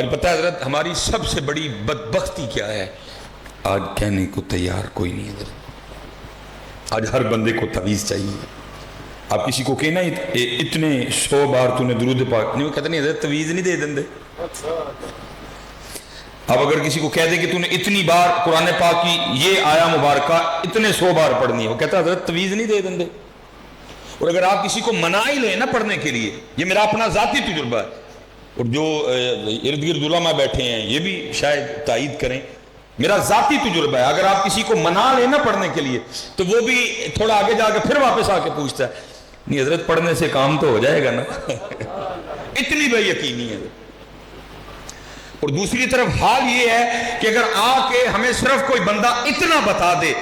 اور پتہ ہے حضرت ہماری سب سے بڑی بدبختی کیا ہے؟ آج کہنے کو تیار کوئی نہیں حضرت. آج ہر بندے کو تعویذ چاہیے. آپ کسی کو کہنا اتنے 100 بار تو نے درود پاک نہیں، وہ کہتے نہیں حضرت تعویذ نہیں دے دیں. اب اگر کسی کو کہہ دے کہ تو نے اتنی بار قرآن پاک کی یہ آیا مبارکہ اتنے 100 بار پڑھنی ہے، وہ کہتا ہے حضرت تعویذ نہیں دے دیں. اور اگر آپ کسی کو منا ہی لیں نا پڑھنے کے لیے، یہ میرا اپنا ذاتی تجربہ ہے، اور جو ارد گرد علماء بیٹھے ہیں یہ بھی شاید تائید کریں، میرا ذاتی تجربہ ہے، اگر آپ کسی کو منا لیں نا پڑھنے کے لیے تو وہ بھی تھوڑا آگے جا کے پھر واپس آ کے پوچھتا ہے نہیں حضرت پڑھنے سے کام تو ہو جائے گا نا. اتنی بے یقینی ہے. اور دوسری طرف حال یہ ہے کہ اگر آ کے ہمیں صرف کوئی بندہ اتنا بتا دے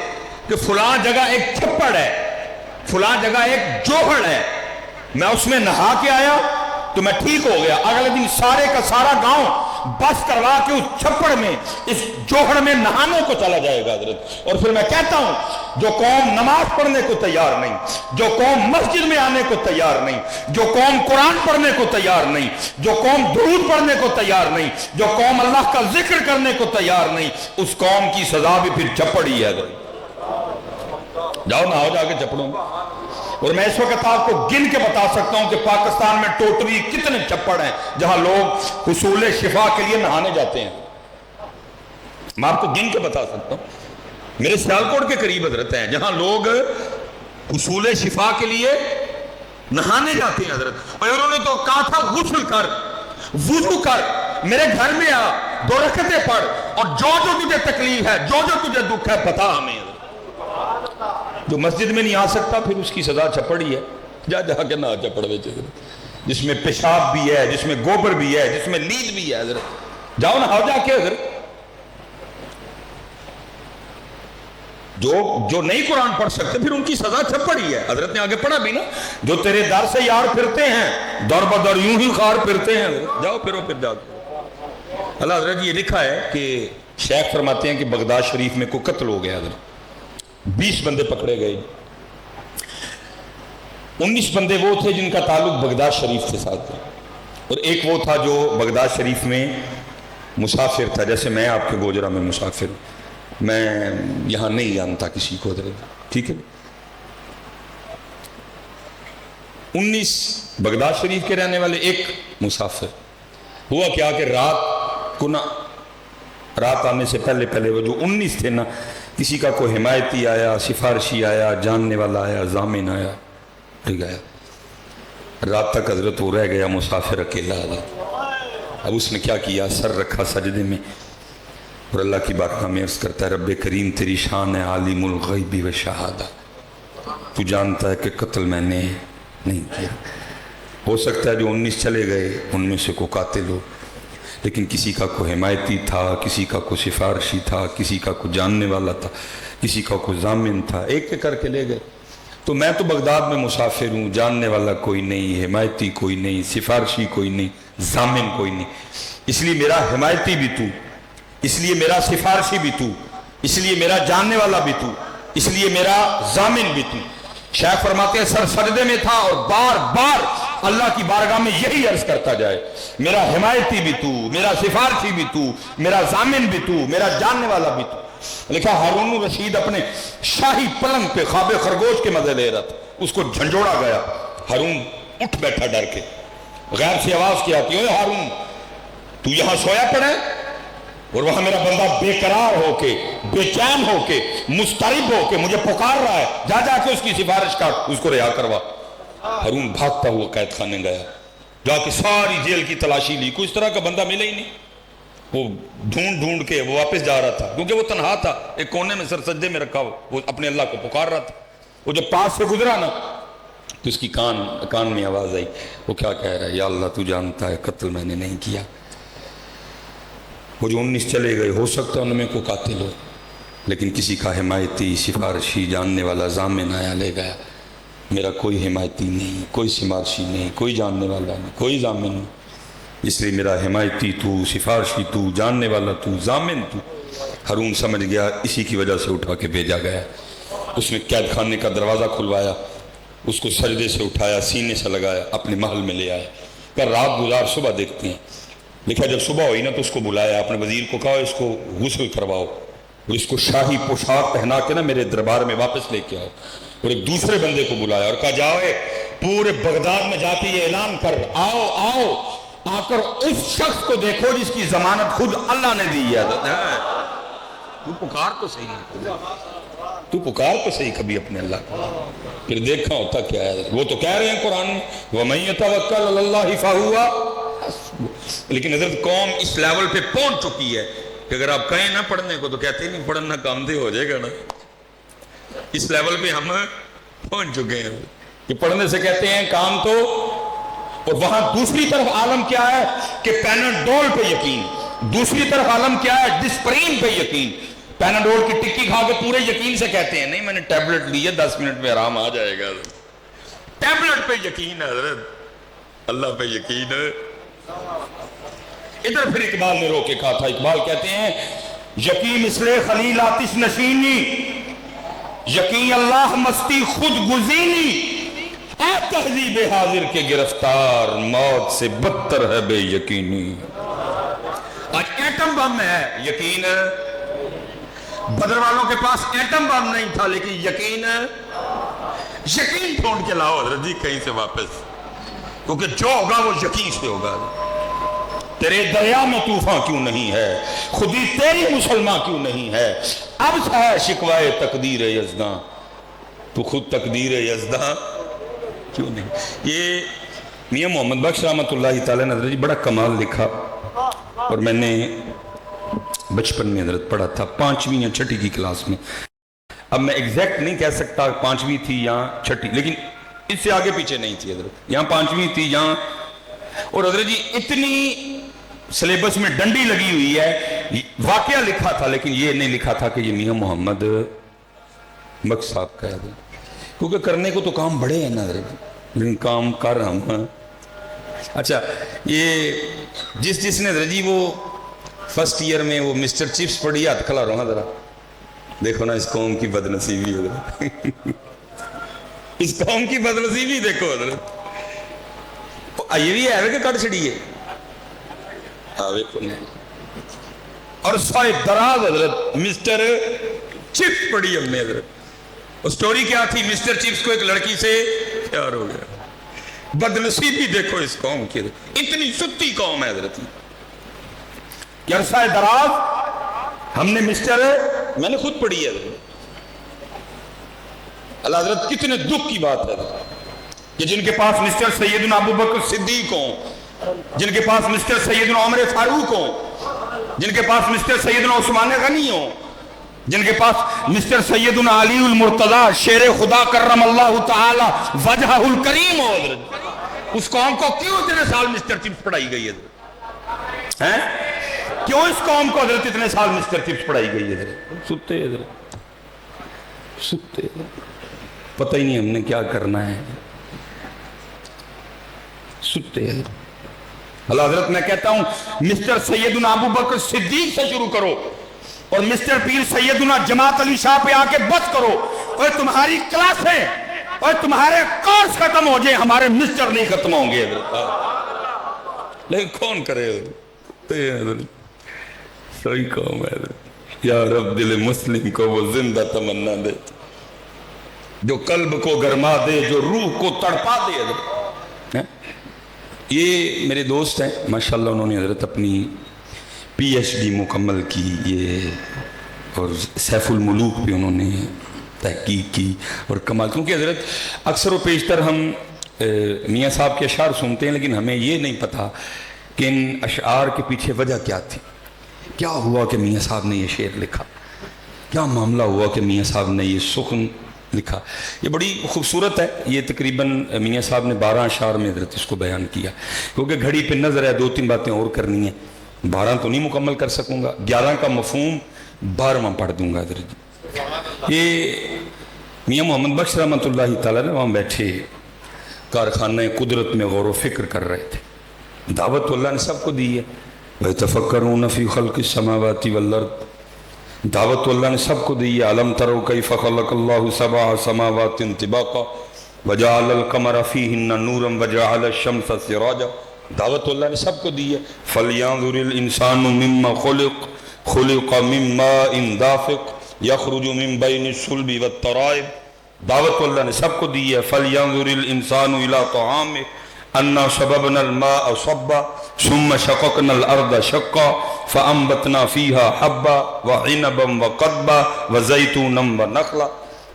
کہ فلاں جگہ ایک چھپڑ ہے، فلاں جگہ ایک جوہر ہے، میں اس میں نہا کے آیا تو میں ٹھیک ہو گیا، اگلے دن سارے کا سارا گاؤں بس کروا کے اس چھپڑ میں اس جوہر میں نہانے کو چلا جائے گا حضرت. اور پھر میں کہتا ہوں جو قوم نماز پڑھنے کو تیار نہیں، جو قوم مسجد میں آنے کو تیار نہیں، جو قوم قرآن پڑھنے کو تیار نہیں، جو قوم درود پڑھنے کو تیار نہیں، جو قوم اللہ کا ذکر کرنے کو تیار نہیں، اس قوم کی سزا بھی پھر چھپڑ ہی ہے حضرت. جاؤ نہ ہو جا کے چھپڑوں. اور میں اس وقت آپ کو گن کے بتا سکتا ہوں کہ پاکستان میں ٹوٹلی کتنے چھپڑ ہیں جہاں لوگ حصول شفا کے لیے نہانے جاتے ہیں. میں آپ کو گن کے بتا سکتا ہوں. میرے سیالکوٹ کے قریب حضرت ہیں جہاں لوگ حصول شفا کے لیے نہانے جاتے ہیں حضرت. اور انہوں نے تو کہا تھا غسل کر، وضو کر، میرے گھر میں آ، 2 رکعتیں پڑھ، اور جو جو تجھے تکلیف ہے، جو جو تجھے دکھ ہے بتا ہمیں. جو مسجد میں نہیں آ سکتا پھر اس کی سزا چھپڑ ہی ہے. جا جا کے نہ چھپڑ میں جس میں پیشاب بھی ہے، جس میں گوبر بھی ہے، جس میں نیند بھی ہے حضرت. جاؤ نہ ہو جا کے حضرت. جو نہیں قرآن پڑھ سکتے پھر ان کی سزا چھپڑ ہی ہے. حضرت نے آگے پڑھا بھی نا جو تیرے در سے یار پھرتے ہیں دور بدر یوں ہی خار پھرتے ہیں حضرت. جاؤ پھرو پھر جاؤ. اللہ حضرت یہ لکھا ہے کہ شیخ فرماتے ہیں کہ بغداد شریف میں کوئی قتل ہو گیا حضرت. 20 بندے پکڑے گئے. 19 بندے وہ تھے جن کا تعلق بغداد شریف کے ساتھ تھا، اور ایک وہ تھا جو بغداد شریف میں مسافر تھا، جیسے میں آپ کے گوجرا میں مسافر ہوں. میں یہاں نہیں جانتا کسی کو حضرت. ٹھیک ہے. 19 بغداد شریف کے رہنے والے، ایک مسافر. ہوا کیا کہ رات آنے سے پہلے وہ جو 19 تھے نا، کسی کا کوئی حمایتی آیا، سفارشی آیا، جاننے والا آیا، ضامن آیا، گیا. رات تک حضرت وہ رہ گیا مسافر اکیلا حضرت. اب اس نے کیا کیا، سر رکھا سجدے میں اور اللہ کی بارگاہ میں عرض کرتا ہے رب کریم تیری شان ہے عالم الغیب و شہادہ، تو جانتا ہے کہ قتل میں نے نہیں کیا. ہو سکتا ہے جو 19 چلے گئے ان میں سے کوئی قاتل ہو، لیکن کسی کا کوئی حمایتی تھا، کسی کا کوئی سفارشی تھا، کسی کا کوئی جاننے والا تھا، کسی کا کوئی ضامن تھا، ایک کر کے لے گئے. تو میں تو بغداد میں مسافر ہوں، جاننے والا کوئی نہیں، حمایتی کوئی نہیں، سفارشی کوئی نہیں، ضامن کوئی نہیں. اس لیے میرا حمایتی بھی تو، اس لیے میرا سفارشی بھی تو، اس لیے میرا جاننے والا بھی تو، اس لیے میرا ضامن بھی تو. شیخ فرماتے ہیں سر سجدے میں تھا اور بار بار اللہ کی بارگاہ میں یہی عرض کرتا جائے میرا حمایتی بھی تو، میرا سفارشی بھی تو، میرا ضامن بھی تو، میرا جاننے والا بھی تو. لکھا ہارون رشید اپنے شاہی پلنگ پہ خواب خرگوش کے مزے لے رہا تھا، اس کو جھنجھوڑا گیا. ہارون اٹھ بیٹھا ڈر کے، غیر سے آواز کی آتی ہے اے ہارون تو یہاں سویا پڑا ہے، اور وہاں میرا بندہ بے قرار ہو کے، بے چین ہو کے، مضطرب ہو کے مجھے پکار رہا ہے، جا جا کے اس کی سفارش کر، اس کو رہا کروا. ہارون بھاگتا ہوا قید خانے گیا، جا کے ساری جیل کی تلاشی لی، کوئی اس طرح کا بندہ ملا ہی نہیں. وہ ڈھونڈ کے وہ واپس جا رہا تھا کیونکہ وہ تنہا تھا، ایک کونے میں سر سجدے میں رکھا وہ اپنے اللہ کو پکار رہا تھا. وہ جب پاس سے گزرا نا تو اس کی کان میں آواز آئی. وہ کیا کہہ رہا ہے، یا اللہ تو جانتا ہے قتل میں نے نہیں کیا. وہ جو 19 چلے گئے ہو سکتا ہے ان میں کوئی قاتل ہو، لیکن کسی کا حمایتی، سفارشی، جاننے والا، ضامن آیا لے گیا. میرا کوئی حمایتی نہیں، کوئی سفارشی نہیں، کوئی جاننے والا نہیں، کوئی ضامن نہیں. اس لیے میرا حمایتی تو، سفارشی تو، جاننے والا تو، ضامن تو. ہارون سمجھ گیا اسی کی وجہ سے اٹھا کے بھیجا گیا. اس نے قید خانے کا دروازہ کھلوایا، اس کو سجدے سے اٹھایا، سینے سے لگایا، اپنے محل میں لے آیا. کل رات گزار صبح دیکھتے ہیں لکھا جب صبح ہوئی نا تو اس کو بلایا، اپنے وزیر کو کہا اس کو غسل کرواؤ اور اس کو شاہی پوشاک پہنا کے نا میرے دربار میں واپس لے کے آؤ، اور ایک دوسرے بندے کو بلایا اور کہا جاؤ پورے بغداد میں جا کے یہ اعلان کر، آؤ آؤ آ کر اس شخص کو دیکھو جس کی ضمانت خود اللہ نے دی ہے۔ تو پکار تو صحیح نہیں، تو پکار تو صحیح کبھی اپنے اللہ کو، پھر دیکھا ہوتا کیا ہے۔ وہ تو کہہ رہے ہیں قرآن میں وَمَن يَتَوَكَّلْ عَلَى اللَّهِ فَهُوَ، لیکن حضرت قوم اس لیول پہ پہنچ چکی ہے کہ اگر آپ کہیں نہ پڑھنے کو تو کہتے نہیں پڑھنا کام دے ہو جائے گا نا۔ اس لیول پہ ہم پہنچ چکے ہیں کہ پڑھنے سے کہتے ہیں کام تو، اور وہاں دوسری طرف عالم کیا ہے کہ پیناڈول پہ یقین، دوسری طرف عالم کیا ہے ڈسپرین پہ یقین۔ پیناڈول کی ٹکی کھا کے پورے یقین سے کہتے ہیں نہیں میں نے ٹیبلٹ لی ہے 10 منٹ میں آرام آ جائے گا۔ ٹیبلٹ پہ یقین ہے حضرت، اللہ پہ یقین ہے۔ ادھر پھر اقبال نے رو کے کہا تھا، اقبال کہتے ہیں یقین مثل خلیل آتش نشینی، یقین اللہ مستی خود گزینی، اے تہذیب حاضر کے گرفتار موت سے بدتر ہے بے یقینی۔ آج ایٹم بم ہے یقین، بدر والوں کے پاس ایٹم بم نہیں تھا لیکن یقین ڈھونڈ کے لاؤ حضرت جی کہیں سے واپس، کیونکہ جو ہوگا وہ یقین سے ہوگا۔ تیرے دریا میں طوفان کیوں نہیں ہے، خودی تیری مسلمان کیوں نہیں ہے، اب ہے شکوائے تقدیر یزداں، تو خود تقدیر یزداں کیوں نہیں۔ یہ میاں محمد بخش رحمۃ اللہ تعالیٰ نے حضرت جی بڑا کمال لکھا، اور میں نے بچپن میں حضرت پڑھا تھا 5ویں یا 6ٹھی کی کلاس میں۔ اب میں ایگزیکٹ نہیں کہہ سکتا 5ویں تھی یا 6ٹھی، لیکن اس سے آگے پیچھے نہیں تھی حضرت، یہاں 5ویں تھی یہاں۔ اور حضرت جی اتنی سلیبس میں ڈنڈی لگی ہوئی ہے، واقعہ لکھا تھا لیکن یہ نہیں لکھا تھا کہ یہ میاں محمد بخش صاحب کا ہے، کیونکہ کرنے کو تو کام بڑے ہیں نا حضرت، لیکن کام کر ہم۔ اچھا یہ جس نے حضرت جی وہ فرسٹ ایئر میں وہ مسٹر چپس پڑھی، ہاتھ کھلا رہا ذرا، دیکھو نا اس قوم کی بدنصیبی حضرت، اس قوم کی بدنصیبی دیکھو حضرت۔ یہ بھی ہے کہ کٹ چھڑی ہے، اور صاحب دراز حضرت مسٹر چپس پڑھی ہم نے حضرت۔ اور سٹوری کیا تھی، مسٹر چپس کو ایک لڑکی سے پیار ہو گیا۔ بدنصیبی دیکھو اس قوم کی، اتنی ستی قوم ہے حضرت۔ عرصہ دراز ہم نے مسٹر، میں نے خود پڑھی ہے اللہ حضرت، کتنے دکھ کی بات ہے کہ جن کے پاس مسٹر سیدنا ابو بکر صدیق ہوں، جن کے پاس مسٹر سیدنا عمر فاروق ہوں، جن کے پاس مسٹر سیدنا عثمان غنی ہوں، جن کے پاس مسٹر سیدنا علی المرتضی شیر خدا کرم اللہ تعالی وجہہ الکریم ہو حضرت، اس قوم کو کیوں اتنے سال مسٹر چپس پڑھائی گئی ہے؟ کیوں اس قوم کو حضرت اتنے سال مسٹر چپس پڑھائی گئی ہے؟ ستے حضرت، ستے، پتہ ہی نہیں ہم نے کیا کرنا ہے، ستے حضرت۔ اللہ حضرت میں کہتا ہوں مسٹر سیدنا ابو بکر صدیق سے شروع کرو، اور مسٹر پیر سیدنا جماعت علی شاہ پہ آ کے بس کرو، اور تمہاری کلاسیں اور تمہارے کورس ختم ہو جائے، ہمارے مسٹر نہیں ختم ہوں گے حضرت۔ لیکن کون کرے حضرت، صحیح قوم ہے حضرت۔ یا رب دل مسلم کو وہ زندہ تمنا دے، جو قلب کو گرما دے، جو روح کو تڑپا دے حضرت۔ یہ میرے دوست ہیں ماشاءاللہ، انہوں نے حضرت اپنی پی ایچ ڈی مکمل کی، یہ اور سیف الملوک پہ انہوں نے تحقیق کی، اور کمال، کیونکہ حضرت اکثر و بیشتر ہم میاں صاحب کے اشعار سنتے ہیں لیکن ہمیں یہ نہیں پتا کہ ان اشعار کے پیچھے وجہ کیا تھی، کیا ہوا کہ میاں صاحب نے یہ شعر لکھا، کیا معاملہ ہوا کہ میاں صاحب نے یہ سخن لکھا۔ یہ بڑی خوبصورت ہے، یہ تقریباً میاں صاحب نے 12 اشعار میں حضرت اس کو بیان کیا، کیونکہ گھڑی پہ نظر ہے 2-3 باتیں اور کرنی ہیں، 12 تو نہیں مکمل کر سکوں گا، 11 کا مفہوم 12واں پڑھ دوں گا حضرت۔ یہ میاں محمد بخش رحمۃ اللہ تعالیٰ نے وہاں بیٹھے کارخانہ قدرت میں غور و فکر کر رہے تھے، دعوت تو اللہ نے سب کو دی ہے، وَيَتَفَكَّرُونَ فِي خَلْقِ السَّمَاوَاتِ وَالْأَرْضِ، دعوت تو اللہ نے سب کو دی ہے۔ أَلَمْ تَرَوْا كَيْفَ خَلَقَ اللَّهُ سَبْعَ سَمَاوَاتٍ طِبَاقًا وَجَعَلَ الْقَمَرَ فِيهِنَّ نُورًا وَجَعَلَ الشَّمْسَ سِرَاجًا دعوت تو اللہ نے سب کو دی ہے. فَلْيَنظُرِ الْإِنسَانُ مِمَّا خُلِقَ مِن مَّاءٍ دَافِقٍ يَخْرُجُ مِن بَيْنِ الصُّلْبِ وَالتَّرَائِبِ. دعوت تو اللہ نے سب کو دی ہے. فَلْيَنظُرِ الْإِنسَانُ إِلَىٰ طَعَامِهِ أَنَّا صَبَبْنَا الْمَاءَ صَبًّا ثُمَّ شَقَقْنَا الْأَرْضَ شَقًّا فَأَنبَتْنَا فِيهَا حَبًّا وَعِنَبًا وَقَضْبًا وَزَيْتُونًا وَنَخْلًا.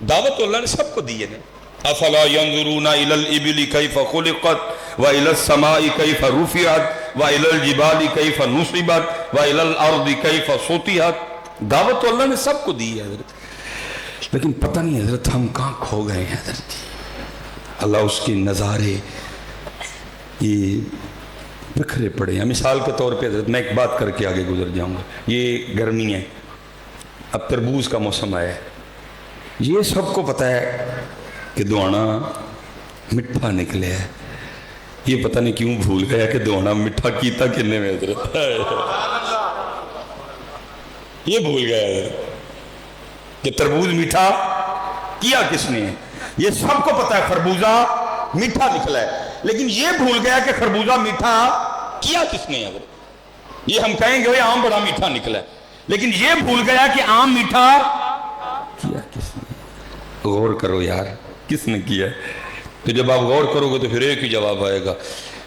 دعوت تو اللہ نے سب کو دی ہے. افلا ينظرون الى الابل كيف خلقت والى السماء كيف رفعت والى الجبال كيف نصبت والى الارض كيف سطحت. دعوت تو اللہ نے سب کو دی ہے حضرت، لیکن پتہ نہیں حضرت ہم کہاں کھو گئے ہیں حضرت. اللہ اس کے نظارے یہ بکھرے پڑے ہیں. مثال کے طور پہ حضرت میں ایک بات کر کے آگے گزر جاؤں گا. یہ گرمی ہے، اب تربوز کا موسم آیا ہے. یہ سب کو پتہ ہے کہ دوانا مٹھا نکلے ہے. یہ پتہ نہیں کیوں بھول گیا کہ دوانا مٹھا کیتا کنے میں حضرت. یہ بھول گیا حضرت کہ تربوز میٹھا کیا کس نے ہے. یہ سب کو پتہ ہے خربوزہ میٹھا نکلا ہے، لیکن یہ بھول گیا کہ خربوزہ میٹھا کیا کس نے ہے حضرت. یہ ہم کہیں گے آم بڑا میٹھا نکلا ہے، لیکن یہ بھول گیا کہ آم میٹھا کیا کس نے. غور کرو یار کس نے کیا ہے. تو جب آپ غور کرو گے تو پھر ایک ہی جواب آئے گا،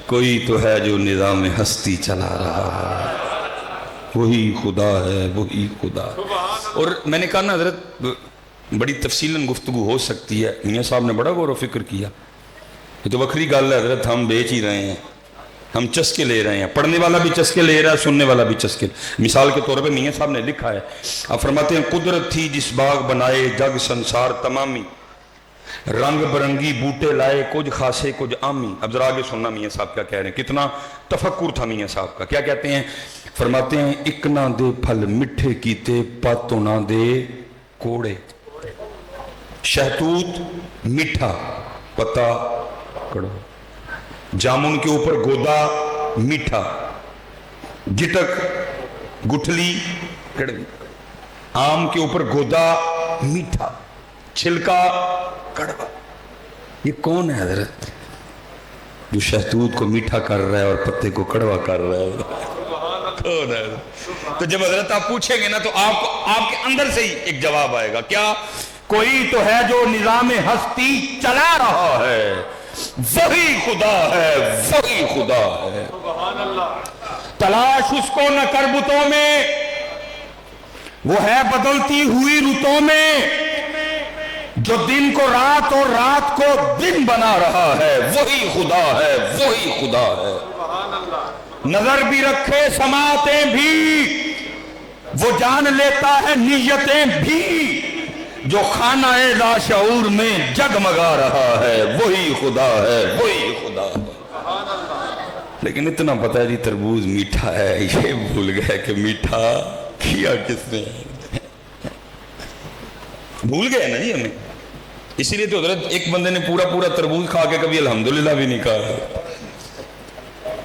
کوئی تو ہے جو نظام ہستی چلا رہا ہے، وہی خدا ہے، وہی خدا. اور میں نے کہا نا حضرت بڑی تفصیلاً گفتگو ہو سکتی ہے. میاں صاحب نے بڑا غور و فکر کیا. یہ تو وکری گل ہے حضرت، ہم بیچ ہی رہے ہیں، ہم چسکے لے رہے ہیں. پڑھنے والا بھی چسکے لے رہا ہے، سننے والا بھی چسکے. مثال کے طور پہ میاں صاحب نے لکھا ہے، آپ فرماتے ہیں قدرت تھی جس باغ بنائے جگ سنسار تمامی، رنگ برنگی بوٹے لائے کچھ خاصے کچھ عامی. اب ذرا آگے سننا میاں صاحب کیا کہہ رہے ہیں. کتنا تفکر تھا میاں صاحب کا. کیا کہتے ہیں؟ فرماتے ہیں اک نہ دے پھل میٹھے کیتے پاتوں نہ دے کوڑے. شہتوت میٹھا پتا کڑوا، جامن کے اوپر گودا میٹھا، گٹک گٹھلی کڑوی. آم کے اوپر گودا میٹھا، چھلکا کڑوا. یہ کون ہے حضرت جو شہتوت کو میٹھا کر رہا ہے اور پتے کو کڑوا کر رہا ہے؟ کون ہے؟ تو جب حضرت آپ پوچھیں گے نا تو آپ کے اندر سے ہی ایک جواب آئے گا. کیا؟ کوئی تو ہے جو نظام ہستی چلا رہا ہے، وہی خدا ہے، وہی خدا ہے. تلاش اس کو نہ کر بتوں میں، وہ ہے بدلتی ہوئی رتوں میں، جو دن کو رات اور رات کو دن بنا رہا ہے. وہی خدا ہے، وہی خدا ہے. نظر بھی رکھے سماعتیں بھی، وہ جان لیتا ہے نیتیں بھی، جو خانہ لاشعور میں جگمگا رہا ہے. وہی خدا ہے، وہی خدا ہے. لیکن اتنا پتہ ہے جی تربوز میٹھا ہے، یہ بھول گیا کہ میٹھا کیا کس نے. بھول گئے نا جی ہمیں. اسی لیے تو حضرت ایک بندے نے پورا تربوز کھا کے کبھی الحمدللہ بھی نہیں کہا.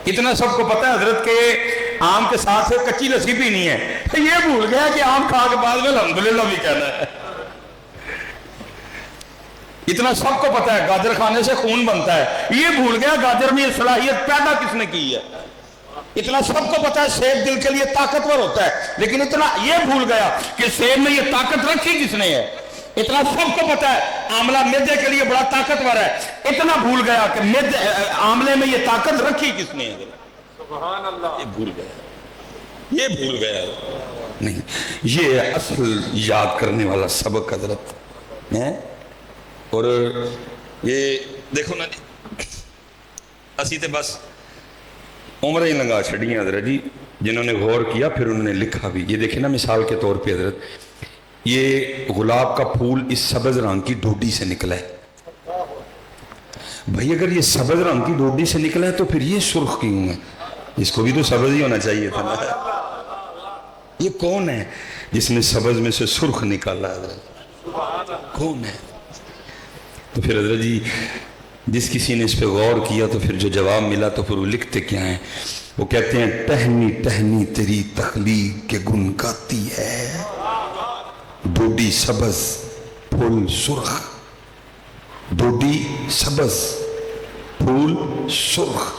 اتنا سب کو پتہ ہے حضرت کہ آم کے ساتھ سے کچی لسی پینی ہے. یہ بھول گیا کہ آم کھا کے بعد میں الحمدللہ بھی کہنا ہے. اتنا سب کو پتہ ہے گاجر کھانے سے خون بنتا ہے. یہ بھول گیا گاجر میں یہ صلاحیت پیدا کس نے کی ہے. اتنا سب کو پتہ ہے سیب دل کے لیے طاقتور ہوتا ہے، لیکن اتنا یہ بھول گیا کہ سیب میں یہ طاقت رکھی کس نے ہے. اتنا سب کو پتہ ہے آملہ معدے کے لیے بڑا طاقتور ہے. اتنا بھول گیا کہ آملے میں یہ طاقت رکھی کس نے ہے. سبحان اللہ. یہ بھول گیا، یہ بھول گیا. نہیں، یہ اصل یاد کرنے والا سبق حضرت ہے. اور یہ دیکھو نا جی، اسی تے بس عمریں ہی لگا چھڑی ہیں حضرت جی. جنہوں نے غور کیا پھر انہوں نے لکھا بھی. یہ دیکھیں نا مثال کے طور پہ حضرت، یہ گلاب کا پھول اس سبز رنگ کی ڈوڈی سے نکلا ہے. بھائی اگر یہ سبز رنگ کی ڈوڈی سے نکلا ہے تو پھر یہ سرخ کیوں ہے؟ اس کو بھی تو سبز ہی ہونا چاہیے تھا نا. یہ کون ہے جس نے سبز میں سے سرخ نکالا حضرت؟ کون ہے؟ تو پھر حضرت جی جس کسی نے اس پہ غور کیا تو پھر جو جواب ملا تو پھر وہ لکھتے کیا ہیں؟ وہ کہتے ہیں ٹہنی ٹہنی تیری تخلیق کے گن گاتی ہے، ڈوڈی سبز پھول سرخ، ڈوڈی سبز پھول سرخ.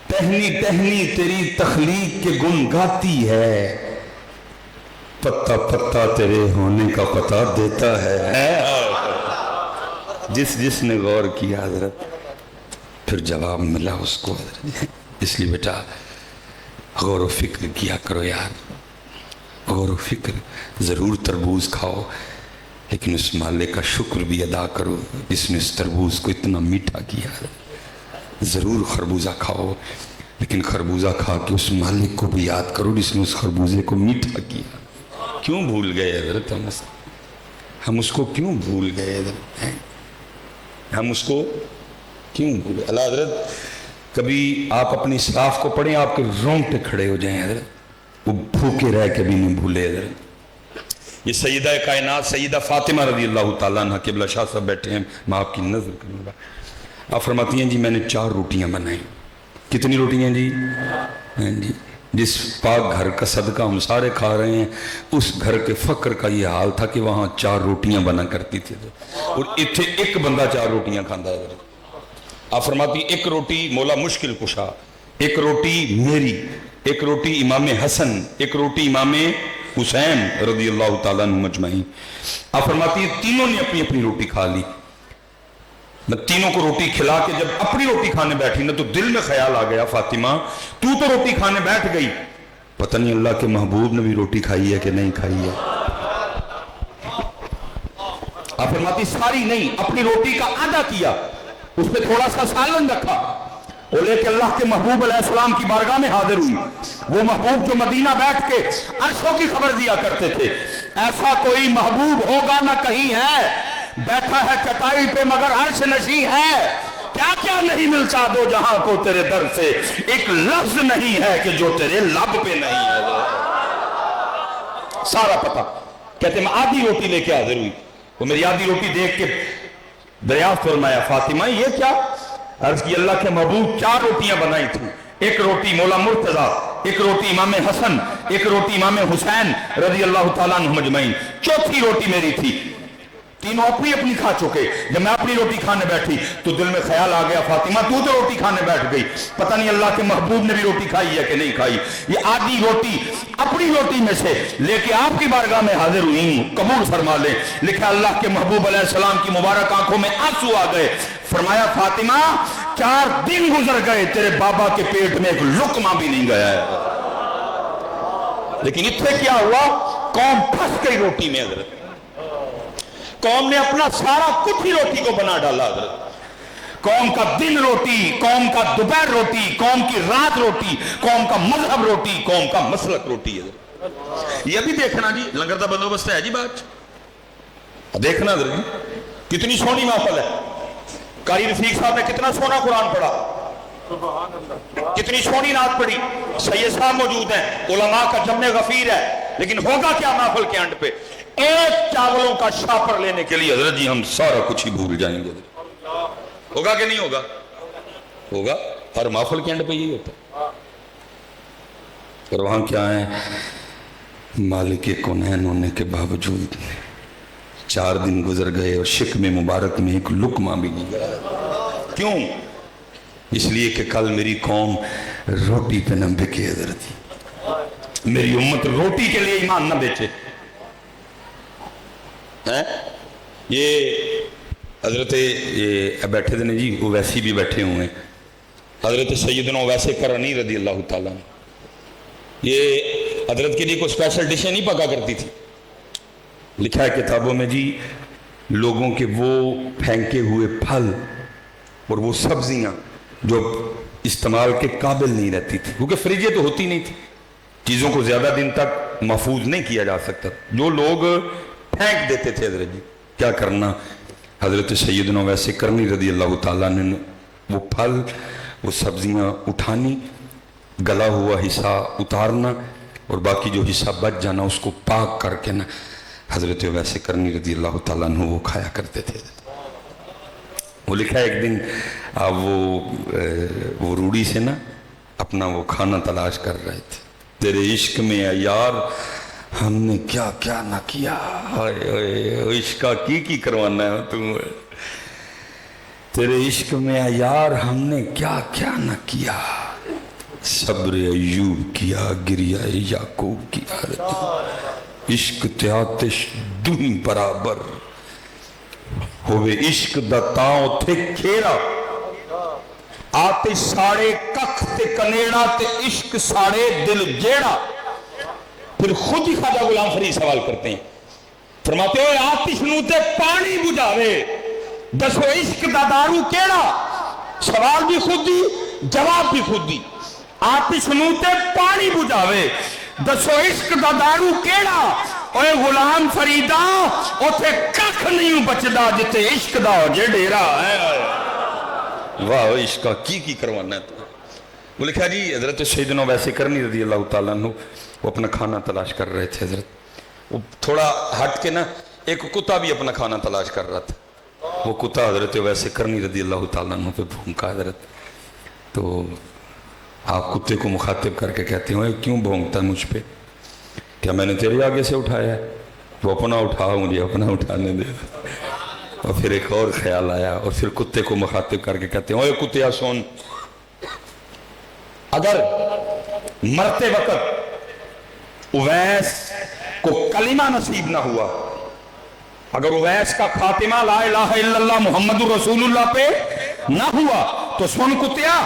ٹہنی ٹہنی تیری تخلیق کے گن گاتی ہے، پتا پتا تیرے ہونے کا پتا دیتا ہے۔ جس نے غور کیا حضرت پھر جواب ملا اس کو حضرت۔ اس لیے بیٹا غور و فکر کیا کرو یار، غور و فکر۔ ضرور تربوز کھاؤ لیکن اس مالک کا شکر بھی ادا کرو جس نے اس تربوز کو اتنا میٹھا کیا۔ ضرور خربوزہ کھاؤ لیکن خربوزہ کھا کے اس مالک کو بھی یاد کرو جس نے اس خربوزے کو میٹھا کیا۔ کیوں بھول گئے حضرت ہم اس کو کیوں بھول گئے حضرت؟ ہم اس کو کیوں بھول گئے؟ اللہ حضرت کبھی آپ اپنی اسلاف کو پڑھیں آپ کے رونگٹے کھڑے ہو جائیں حضرت، وہ بھوکے رہ کے بھی نہیں بھولے حضرت۔ یہ سیدہ کائنات سیدہ فاطمہ رضی اللہ تعالیٰ عنہ، قبلہ شاہ صاحب بیٹھے ہیں، میں آپ کی نظر کروں گا۔ آپ فرماتی ہیں جی میں نے 4 روٹیاں بنائیں۔ کتنی روٹیاں جی؟ جی جس پاک گھر کا صدقہ ہم سارے کھا رہے ہیں اس گھر کے فقر کا یہ حال تھا کہ وہاں 4 روٹیاں بنا کرتی تھی اور اتنے ایک بندہ 4 روٹیاں کھاندہ ہے۔ آپ فرماتی ایک روٹی مولا مشکل کشا، ایک روٹی میری، ایک روٹی امام حسن، ایک روٹی امام حسین رضی اللہ تعالیٰ عنہ مجمعین۔ آپ فرماتی ہیں تینوں نے اپنی اپنی روٹی کھا لی۔ میں تینوں کو روٹی کھلا کے جب اپنی روٹی کھانے بیٹھی نا تو دل میں خیال آ گیا فاطمہ تو روٹی کھانے بیٹھ گئی، پتہ نہیں اللہ کے محبوب نے بھی روٹی کھائی ہے کہ نہیں کھائی ہے۔ آپ فرماتی ساری نہیں، اپنی روٹی کا آدھا کیا، اس پہ تھوڑا سا سالن رکھا اور لے کے اللہ کے محبوب علیہ السلام کی بارگاہ میں حاضر ہوئی۔ وہ محبوب جو مدینہ بیٹھ کے عرشوں کی خبر دیا کرتے تھے، ایسا کوئی محبوب ہوگا نہ کہیں ہے، بیٹھا ہے چٹائی پہ مگر عرش نشیں ہے، کیا کیا نہیں ملتا دو جہاں کو تیرے در سے، ایک لفظ نہیں ہے کہ جو تیرے لب پہ نہیں ہے۔ سارا پتہ کہتے میں آدھی روٹی لے کے حاضر ہوئی، وہ میری آدھی روٹی دیکھ کے دریافت فرمایا فاطمہ یہ کیا؟ عرض کی اللہ کے محبوب 4 روٹیاں بنائی تھی، ایک روٹی مولا مرتضیٰ، ایک روٹی امام حسن، ایک روٹی امام حسین رضی اللہ تعالیٰ عنہ مجمعین، چوتھی روٹی میری تھی۔ تینوں اپنی اپنی کھا چکے، جب میں اپنی روٹی کھانے بیٹھی تو دل میں خیال آ گیا فاطمہ تو روٹی کھانے بیٹھ گئی، پتہ نہیں اللہ کے محبوب نے بھی روٹی کھائی ہے کہ نہیں کھائی۔ یہ آدھی روٹی اپنی روٹی میں سے لے کے آپ کی بارگاہ میں حاضر ہوئی، قبول فرما لیں۔ لکھا اللہ کے محبوب علیہ السلام کی مبارک آنکھوں میں آنسو آ گئے، فرمایا فاطمہ 4 دن گزر گئے تیرے بابا کے پیٹ میں ایک لقمہ بھی نہیں گیا ہے، لیکن اتنے کیا ہوا قوم پھنس گئی روٹی میں حضرت، قوم نے اپنا سارا کچھ ہی روٹی کو بنا ڈالا حضرت۔ قوم کا دن روٹی، قوم کا دوپہر روٹی، قوم کی رات روٹی، قوم کا مذہب روٹی، قوم کا مسلک روٹی حضرت۔ یہ بھی دیکھنا جی لنگر دا بندوبست ہے جی، بات دیکھنا حضرت کتنی سونی محفل ہے۔ قاری رفیق صاحب نے کتنا سونا قرآن پڑھا، کتنی سونی نعت پڑھی، سید صاحب موجود ہیں، علماء کا جمع غفیر ہے، لیکن ہوگا کیا محفل کے اینڈ پہ؟ ایک چاولوں کا شاپر لینے کے لیے حضرت جی ہم سارا کچھ ہی بھول جائیں گے۔ ہوگا کہ نہیں ہوگا؟ ہوگا، ہر محفل کے اینڈ پہ یہی ہوتا ہے۔ اور وہاں کیا ہے، مالک کونین ہونے کے باوجود 4 دن گزر گئے اور شکم مبارک میں ایک لقمہ بھی نہیں گیا۔ کیوں؟ اس لیے کہ کل میری قوم روٹی پہ نہ بکے حضرت، میری امت روٹی کے لیے ایمان نہ بیچے۔ یہ حضرت یہ بیٹھے تھے جی، وہ ویسی بھی بیٹھے ہوئے ہیں، حضرت سیدنا ویسے کرنی رضی اللہ تعالیٰ عنہ، یہ حضرت کے لیے کوئی اسپیشل ڈشیں نہیں پکا کرتی تھی۔ لکھا ہے کتابوں میں جی لوگوں کے وہ پھینکے ہوئے پھل اور وہ سبزیاں جو استعمال کے قابل نہیں رہتی تھی، کیونکہ فریجیں تو ہوتی نہیں تھی، چیزوں کو زیادہ دن تک محفوظ نہیں کیا جا سکتا، جو لوگ پھینک دیتے تھے حضرت جی، کیا کرنا؟ حضرت سیدنا ویسے کرنی رضی اللہ تعالیٰ نے وہ پھل وہ سبزیاں اٹھانی، گلا ہوا حصہ اتارنا اور باقی جو حصہ بچ جانا اس کو پاک کر کے نا حضرت ویسے کرنی رضی اللہ تعالیٰ عنہ وہ کھایا کرتے تھے۔ وہ لکھا ہے ایک دن وہ روڑی سے نا اپنا وہ کھانا تلاش کر رہے تھے، تیرے عشق میں اے یار ہم نے کیا کیا نہ کیا، عشق کی کروانا ہے تم، تیرے عشق میں اے یار ہم نے کیا کیا نہ کیا، صبر ایوب کیا گریا یعقوب کی عادت عشق تے آتش دنی برابر ہوئے عشق دا تاؤں تے کھیرا آتش ساڑے ککھ تے کنیڑا تے عشق ساڑے دل جیڑا. پھر خود ہی خواجہ غلام فرید سوال کرتے ہیں فرماتے ہوئے آتش نو تے پانی بجھاوے دسو عشق دا دارو کیڑا. سوال بھی خود ہی جواب بھی خود ہی. آتش نو تے پانی بجھاوے دسو عشق دا دارو کیڑا. اوے غلام فریدا اوتھے ککھ نہیں بچدا جتے عشق دا ہو جے ڈیرا. واہ عشق کی کروانا ہے تو. وہ لکھا جی حضرت سیدنا ویسے کرنی رضی اللہ تعالیٰ عنہ وہ اپنا کھانا تلاش کر رہے تھے. حضرت وہ تھوڑا ہٹ کے نا ایک کتا بھی اپنا کھانا تلاش کر رہا تھا. وہ کتا حضرت ویسے کرنی رضی اللہ تعالیٰ عنہ پہ بھونکا. حضرت تو آپ کتے کو مخاطب کر کے کہتے ہیں کیوں بھونکتا مجھ پہ؟ کیا میں نے تیرے آگے سے اٹھایا ہے؟ وہ اپنا اٹھا مجھے اپنا اٹھانے دے. اور پھر ایک اور خیال آیا اور پھر کتے کو مخاطب کر کے کہتے ہیں اوے کتیا سن، اگر مرتے وقت اویس کو کلمہ نصیب نہ ہوا، اگر اویس کا خاتمہ لا الہ الا اللہ محمد رسول اللہ پہ نہ ہوا تو سن کتیا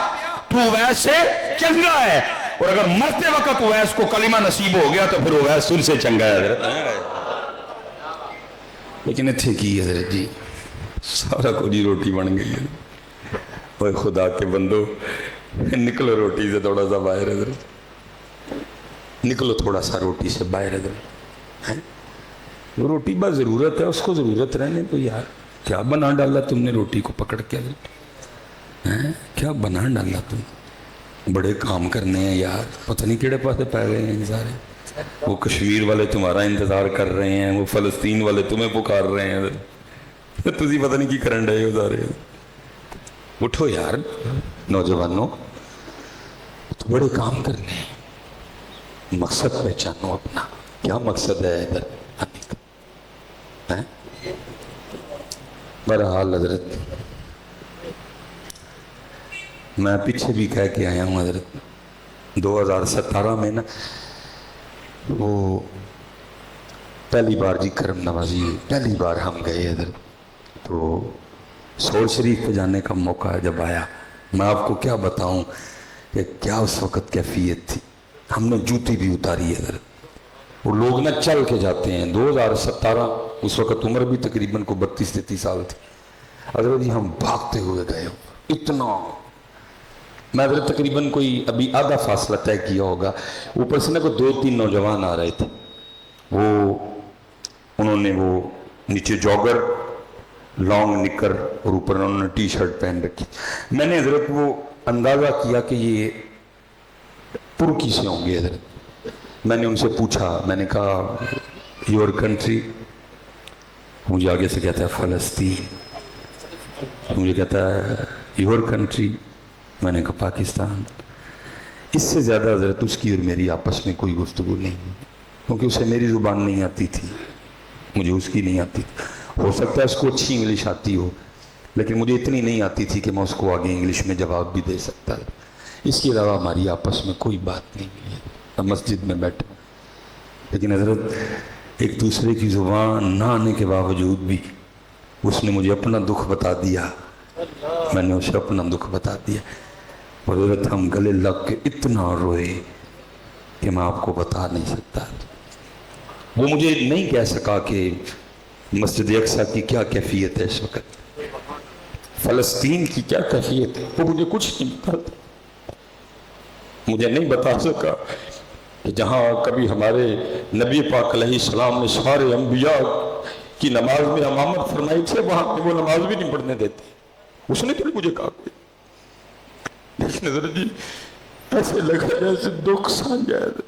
تو اویس سے چنگا ہے، اور اگر مرتے وقت اویس کو کلمہ نصیب ہو گیا تو پھر اویس تجھ سے چنگا ہے. حضرت لیکن اتھے کی حضرت جی سارا کو جی روٹی بن گئی. اوے خدا کے بندو نکلو روٹی سے تھوڑا سا باہر. حضرت نکلو تھوڑا سا روٹی سے باہر. حضرت روٹی بس ضرورت ہے، اس کو ضرورت رہنے تو. یار کیا بنا ڈالا تم نے روٹی کو پکڑ کے؟ حضرت کیا بنا ڈالا تم؟ بڑے کام کرنے ہیں یار، پتہ نہیں کیڑے پاسے پہ گئے ہیں سارے. وہ کشمیر والے تمہارا انتظار کر رہے ہیں، وہ فلسطین والے تمہیں پکار رہے ہیں. تسی پتہ نہیں کی کرن رہے ہو سارے. اٹھو یار نوجوانوں، تو بڑے کام کرنے ہیں. مقصد پہچانو اپنا. کیا مقصد ہے ادھر آنے کا؟ بہرحال حضرت میں پیچھے بھی کہہ کے آیا ہوں. حضرت 2017 میں نا وہ پہلی بار جی کرم نوازی پہلی بار ہم گئے حضرت، تو سور شریف پہ جانے کا موقع جب آیا، میں آپ کو کیا بتاؤں کہ کیا اس وقت کیفیت تھی. ہم نے جوتی بھی اتاری ہے حضرت. وہ لوگ نہ چل کے جاتے ہیں. 2017 اس وقت عمر بھی تقریباً کو 32-33 سال تھی. حضرت جی ہم بھاگتے ہوئے گئے اتنا. میں حضرت تقریباً کوئی ابھی آدھا فاصلہ طے کیا ہوگا. اوپر سے نا کوئی 2-3 نوجوان آ رہے تھے. وہ انہوں نے وہ نیچے جاگر لانگ نکر اور اوپر انہوں نے ٹی شرٹ پہن رکھی. میں نے حضرت وہ اندازہ کیا کہ یہ ترکی سے ہوں گے. حضرت میں نے ان سے پوچھا، میں نے کہا یور کنٹری؟ مجھے آگے سے کہتا ہے فلسطین. مجھے کہتا ہے یور کنٹری؟ میں نے کہا پاکستان. اس سے زیادہ حضرت اس کی اور میری آپس میں کوئی گفتگو نہیں، کیونکہ اسے میری زبان نہیں آتی تھی، مجھے اس کی نہیں آتی. ہو سکتا ہے اس کو اچھی انگلش آتی ہو، لیکن مجھے اتنی نہیں آتی تھی کہ میں اس کو آگے انگلش میں جواب بھی دے سکتا. اس کے علاوہ ہماری آپس میں کوئی بات نہیں ہے. مسجد میں بیٹھا، لیکن حضرت ایک دوسرے کی زبان نہ آنے کے باوجود بھی اس نے مجھے اپنا دکھ بتا دیا، میں نے اسے اپنا دکھ بتا دیا. اور حضرت ہم گلے لگ کے اتنا روئے کہ میں آپ کو بتا نہیں سکتا. وہ مجھے نہیں کہہ سکا کہ مسجد اقصی کی کیا کیفیت ہے اس وقت، فلسطین کی کیا کیفیت ہے، وہ مجھے کچھ نہیں بتا. مجھے نہیں بتا سکا کہ جہاں کبھی ہمارے نبی پاک علیہ السلام نے سارے انبیاء کی نماز میں امامت فرمائی تھے، وہاں وہ نماز بھی نہیں پڑھنے دیتے. اس نے تو مجھے کہا کوئی. لیکن حضرت جی ایسے لگا جیسے دکھ سانجا ہے.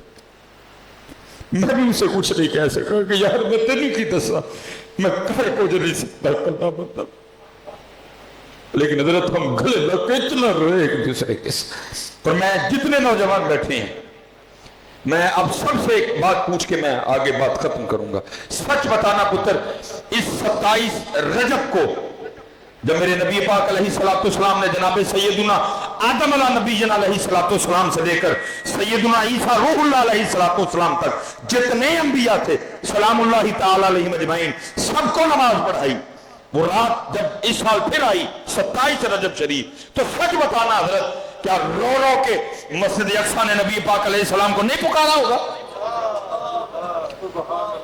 میں بھی اسے کچھ نہیں کہہ سکا کہ یار میں تینوں کی دسا، میں کر کو جو نہیں سکتا کلا مطلب. لیکن حضرت ہم گلے لگ کے اتنا روئے ایک دوسرے کے ساتھ. اور میں جتنے نوجوان بیٹھے ہیں، میں اب سب سے ایک بات پوچھ کے میں آگے بات ختم کروں گا. سچ بتانا پتر، اس 27 رجب کو جب میرے نبی پاک علیہ الصلوۃ والسلام نے جناب سیدنا آدم علیہ نبینا علیہ الصلوۃ والسلام سے لے کر سیدنا عیسیٰ روح اللہ علیہ الصلوۃ والسلام تک جتنے انبیاء تھے سلام اللہ تعالی علیہم اجمعین سب کو نماز پڑھائی، وہ رات جب اس سال پھر آئی 27 رجب شریف، تو سچ بتانا حضرت کیا رو رو کے مسجد اقصیٰ نے نبی پاک علیہ السلام کو نہیں پکارا ہوگا؟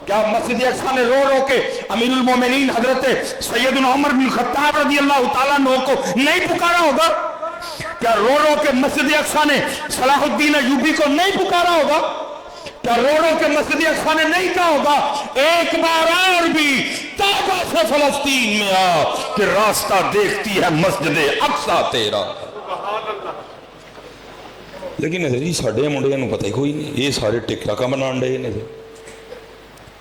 کیا مسجد اقصیٰ نے رو رو کے امیر المومنین حضرت سیدنا عمر بن خطاب رضی اللہ تعالیٰ عنہ کو نہیں پکارا ہوگا؟ کیا رو رو کے مسجد اقصیٰ نے صلاح الدین ایوبی کو نہیں پکارا ہوگا؟ کیا رو رو کے مسجد اقصیٰ نے نہیں کہا ہوگا ایک بار اور بھی توبہ سے فلسطین میں آ کہ راستہ دیکھتی ہے مسجد اقصیٰ تیرا؟ لیکن جی ساڈے منڈیاں نوں پتہ ہی کوئی نہیں، یہ سارے ٹک ٹاکا بنان ڈے نے،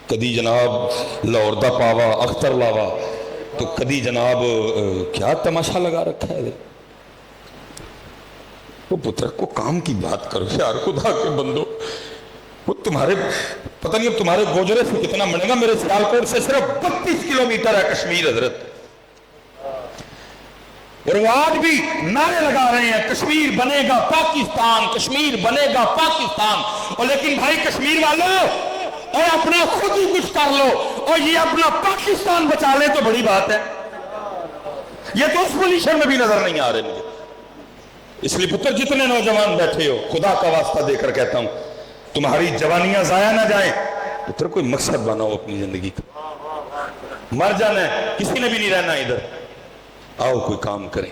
کدی جناب لاہور دا پاوا اختر لاوا، تو کدی جناب کیا تماشا لگا رکھا ہے۔ وہ پتر کو کام کی بات کرو یار، خدا کے بندو، وہ تمہارے پتہ نہیں اب تمہارے گوجرے سے کتنا بنے گا، میرے سیالکوٹ سے صرف 32 کلومیٹر ہے کشمیر حضرت، اور وہ آج بھی نعرے لگا رہے ہیں کشمیر بنے گا پاکستان، کشمیر بنے گا پاکستان، اور لیکن بھائی کشمیر والوں اور اپنا خود ہی کچھ کر لو اور یہ اپنا پاکستان بچا لے تو بڑی بات ہے، یہ تو اس پوزیشن میں بھی نظر نہیں آ رہے مجھے۔ اس لیے پتر جتنے نوجوان بیٹھے ہو، خدا کا واسطہ دے کر کہتا ہوں تمہاری جوانیاں ضائع نہ جائیں، پتر کوئی مقصد بناؤ اپنی زندگی کا، مر جانا ہے، کسی نے بھی نہیں رہنا ادھر، آؤ کوئی کام کریں،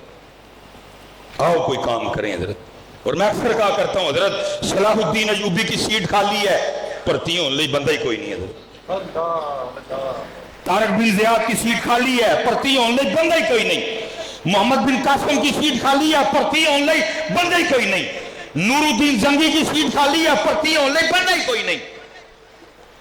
آؤ کوئی کام کریں حضرت۔ اور میں اکثر کہا کرتا ہوں حضرت صلاح الدین ایوبی کی سیٹ خالی ہے، پرتی ہوں لئی بندہ ہی کوئی نہیں ہے، طارق بن زیاد کی سیٹ خالی ہے، پرتی ہوں لئی بندہ ہی کوئی نہیں، محمد بن قاسم کی سیٹ خالی ہے، پرتی ہوں لئی بندہ ہی کوئی نہیں، نور الدین زنگی کی سیٹ خالی ہے، پرتی ہوں لئی بندہ ہی کوئی نہیں،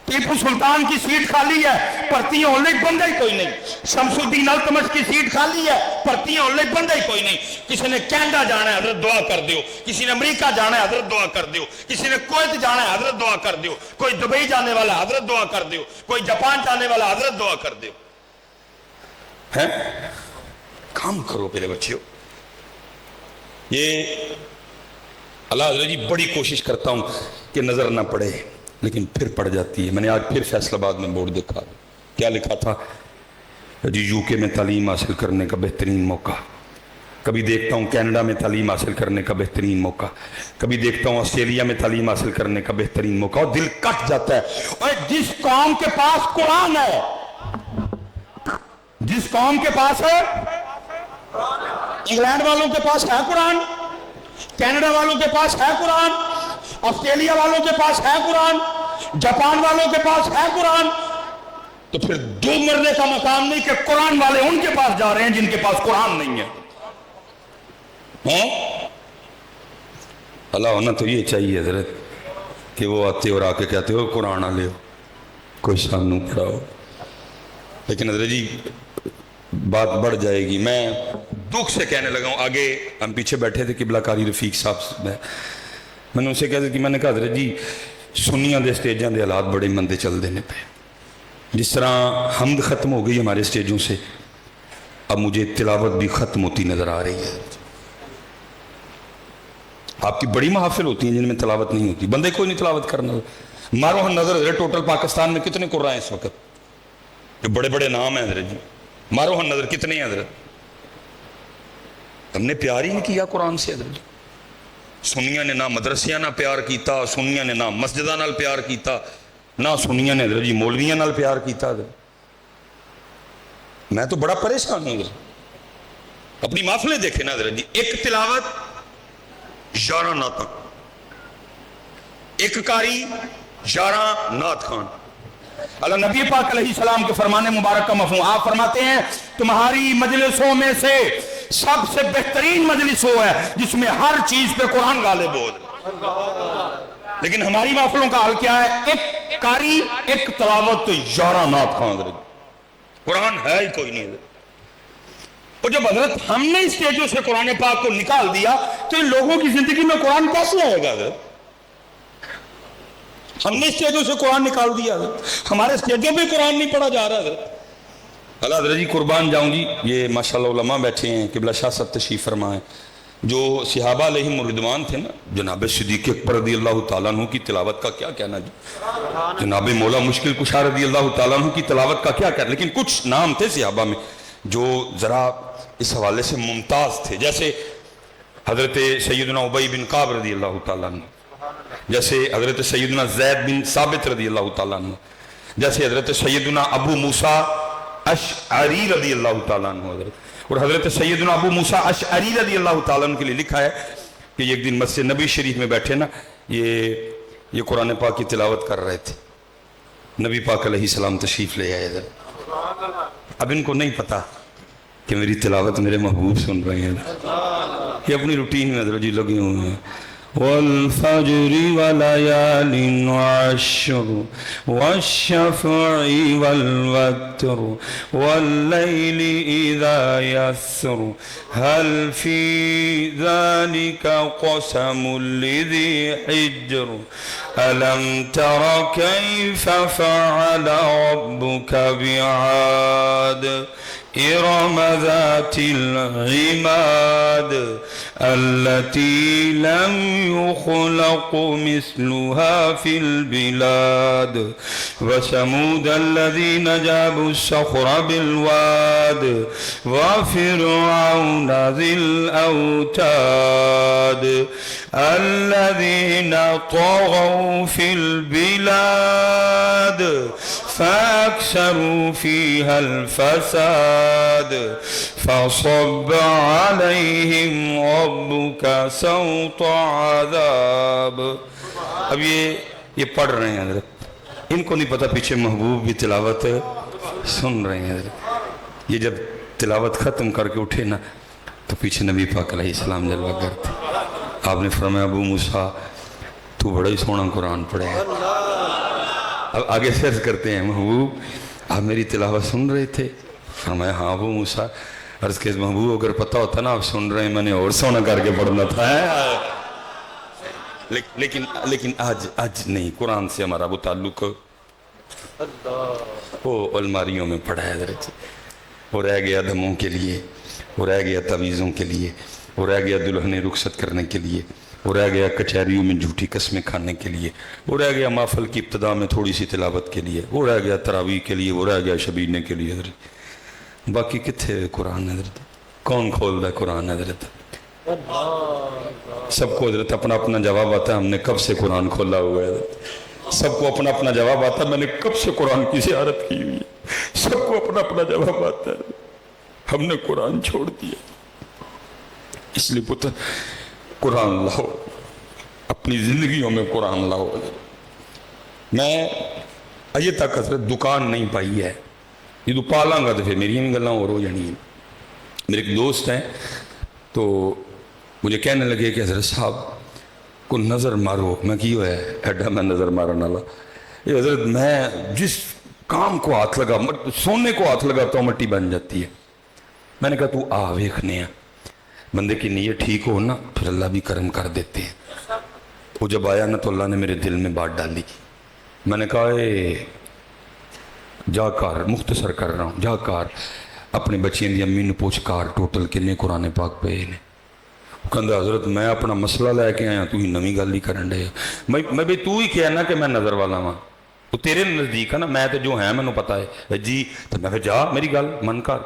ٹیپو سلطان کی سیٹ خالی ہے، پرتی ہوں لئی بندہ ہی کوئی نہیں، شمس الدین التمش کی سیٹ خالی ہے، پرتی ہوں لئی بندہ ہی کوئی نہیں۔ کسی نے کینیڈا جانا ہے حضرت دعا کر دیو، کسی نے امریکہ جانا ہے حضرت دعا کر دیو، کسی نے کویت جانا ہے حضرت دعا کر دیو، کوئی دبئی جانے والا حضرت دعا کر دیو، کوئی جاپان جانے والا حضرت دعا کر دیو۔ ہیں کام کرو میرے بچیوں، یہ اللہ حضرت جی بڑی کوشش کرتا ہوں کہ نظر نہ پڑے، لیکن پھر پڑ جاتی ہے۔ میں نے آج پھر فیصل آباد میں بورڈ دیکھا، کیا لکھا تھا جی یو کے میں تعلیم حاصل کرنے کا بہترین موقع، کبھی دیکھتا ہوں کینیڈا میں تعلیم حاصل کرنے کا بہترین موقع، کبھی دیکھتا ہوں آسٹریلیا میں تعلیم حاصل کرنے کا بہترین موقع، اور دل کٹ جاتا ہے۔ اور جس قوم کے پاس قرآن ہے، جس قوم کے پاس ہے، انگلینڈ والوں کے پاس ہے قرآن، کینیڈا والوں کے پاس ہے قرآن، آسٹریلیا والوں کے پاس ہے قرآن، جاپان والوں کے پاس ہے قرآن، تو پھر دو مرنے کا مقام نہیں کہ قرآن والے ان کے پاس جا رہے ہیں جن کے پاس قرآن نہیں ہے۔ اللہ ہونا تو یہ چاہیے حضرت کہ وہ آتے اور آ کے کہتے ہو قرآن لے ہو، کوئی سانو پڑھاؤ، لیکن حضرت جی بات بڑھ جائے گی۔ میں دکھ سے کہنے لگا ہوں، آگے ہم پیچھے بیٹھے تھے قبلہ کاری رفیق صاحب، میں نے ان سے کہا کہ میں نے کہا حضرت جی سنیاں دے سٹیجاں دے حالات بڑے مندے چل دینے پہ، جس طرح حمد ختم ہو گئی ہمارے سٹیجوں سے، اب مجھے تلاوت بھی ختم ہوتی نظر آ رہی ہے۔ آپ کی بڑی محافل ہوتی ہیں جن میں تلاوت نہیں ہوتی، بندے کوئی نہیں تلاوت کرنا۔ مارو ہم نظر حضرت ٹوٹل پاکستان میں کتنے قرآن ہیں اس وقت، جو بڑے بڑے نام ہیں حضرت جی، مارو ہم نظر کتنے ہیں حضرت؟ ہم نے پیار ہی نہیں کیا قرآن سے حضرت جی۔ سنیاں نے نہ مدرسیاں نہ پیار کیتا، سنیاں نے نہ مسجداں نال پیار کیتا، نہ سنیاں نے حضرت جی مولویاں نال پیار کیتا حضرت۔ میں تو بڑا پریشان ہوں حضرت، اپنی محفلیں دیکھیں نا حضرت جی، ایک تلاوت 11 نعتاں، ایک قاری 11 نعت خان۔ اللہ نبی پاک علیہ السلام کے فرمان مبارک کا مفہوم، آپ فرماتے ہیں تمہاری مجلسوں میں سے سب سے بہترین مجلس وہ ہے جس میں ہر چیز پہ قرآن غالب ہو۔ لیکن ہماری محفلوں کا حال کیا ہے؟ ایک قاری، ایک تلاوت، 11 نعت خان حضرت، قرآن ہے ہی کوئی نہیں حضرت۔ اور جب حضرت ہم نے اس اسٹیجوں سے قرآن پاک کو نکال دیا تو ان لوگوں کی زندگی میں قرآن کیسے آئے گا حضرت؟ ہم نے اسٹیجوں سے قرآن نکال دیا حضرت، ہمارے اسٹیجوں پہ قرآن نہیں پڑھا جا رہا حضرت۔ اللہ حضرت جی قربان جاؤں جی، یہ ماشاءاللہ علماء بیٹھے ہیں، قبلہ شاہ صاحب تشریف فرمائیں، جو صحابہ علیہم الرضوان تھے نا، جناب صدیق اکبر رضی اللہ تعالیٰ عنہ کی تلاوت کا کیا کہنا جی، جناب مولا مشکل کشا رضی اللہ تعالیٰ عنہ کی تلاوت کا کیا کہنا، لیکن کچھ نام تھے صحابہ میں جو ذرا اس حوالے سے ممتاز تھے، جیسے حضرت سیدنا عبی بن کعب رضی اللہ تعالیٰ عنہ، جیسے حضرت سیدنا زید بن ثابت رضی اللہ تعالیٰ عنہ، جیسے حضرت سیدنا ابو موسیٰ اشعری رضی اللہ تعالیٰ عنہ حضرت، اور حضرت سیدنا ابو موسیٰ اشعری رضی اللہ تعالیٰ عنہ کے لیے لکھا ہے کہ ایک دن مسجد نبی شریف میں بیٹھے نا، یہ قرآن پاک کی تلاوت کر رہے تھے، نبی پاک علیہ السلام تشریف لے آئے ادھر، اب ان کو نہیں پتا کہ میری تلاوت میرے محبوب سن رہے ہیں، یہ اپنی روٹین میں حضرت جی لگے ہوئے ہیں، والفجر وليال عشر والشفع والوتر والليل إذا يسر هل في ذلك قسم لذي حجر ألم تر كيف فعل ربك بعاد إرم ذات العماد التي لم يخلق مثلها في البلاد وثمود الذين جابوا الصخر بالواد وفرعون ذي الأوتاد الذين طغوا في البلاد فأكثروا فيها الفساد فصب عليهم ربك سوط عذاب. اب یہ پڑھ رہے ہیں حضرت، ان کو نہیں پتا پیچھے محبوب بھی تلاوت سن رہے ہیں حضرت. یہ جب تلاوت ختم کر کے اٹھے نا تو پیچھے نبی پاک علیہ السلام جلوہ کرتے. آپ نے فرمایا ابو موسیٰ تو بڑا ہی سونا قرآن پڑھے ہے. اب آگے سرز کرتے ہیں محبوب آپ میری تلاوت سن رہے تھے؟ فرمایا ہاں ابو موسیٰ. عرض کے محبوب اگر پتہ ہوتا نا آپ سن رہے ہیں میں نے اور سونا کر کے پڑھنا تھا. لیکن آج نہیں، قرآن سے ہمارا وہ تعلق وہ الماریوں میں پڑا ہے حضرت، وہ رہ گیا دموں کے لیے، وہ رہ گیا تعویذوں کے لیے، وہ رہ گیا دلہنیں رخصت کرنے کے لیے، وہ رہ گیا کچہریوں میں جھوٹی قسمیں کھانے کے لیے، وہ رہ گیا محفل کی ابتدا میں تھوڑی سی تلاوت کے لیے، وہ رہ گیا تراویح کے لیے، وہ رہ گیا شبینے کے لیے حضرت. باقی کتنے قرآن حضرت؟ کون کھول دا قرآن حضرت؟ سب کو حضرت اپنا اپنا جواب آتا ہے ہم نے کب سے قرآن کھولا ہوا ہے حضرت. سب کو اپنا اپنا جواب آتا ہے میں نے کب سے قرآن کی زیارت کی ہوئی ہے. سب کو اپنا اپنا جواب آتا ہے ہم نے قرآن چھوڑ دیا. اس لیے پتر قرآن لاؤ، اپنی زندگیوں میں قرآن لاؤ. میں اجے تک حضرت دکان نہیں پائی ہے، یہ تو پالاں گا تو پھر میری بھی گلاں اور ہو جانی ہیں. میرے ایک دوست ہیں تو مجھے کہنے لگے کہ حضرت صاحب کو نظر مارو. میں کی ہوا ہے ایڈا میں نظر مارن والا. یہ حضرت میں جس کام کو ہاتھ لگا، سونے کو ہاتھ لگاتا ہوں مٹی بن جاتی ہے. میں نے کہا تو آ ویکھنے ہیں، بندے کی نیت ٹھیک ہو نا پھر اللہ بھی کرم کر دیتے ہیں. وہ جب آیا نا تو اللہ نے میرے دل میں بات ڈالی. میں نے کہا جا کار مختصر کر رہا ہوں، جا کار اپنے بچیاں دی امی نے پوچھ کار ٹوٹل کنے قرآن پاک پہ نے. کہندا حضرت میں اپنا مسئلہ لے کے آیا تو ہی نویں گل ہی کرن ڈے. میں بھی تو ہی کہنا کہ میں نظر والا ہاں، تو تیرے نزدیک ہے نا میں تو جو ہے مینوں پتا ہے جی. تو میں جا میری گل من کر،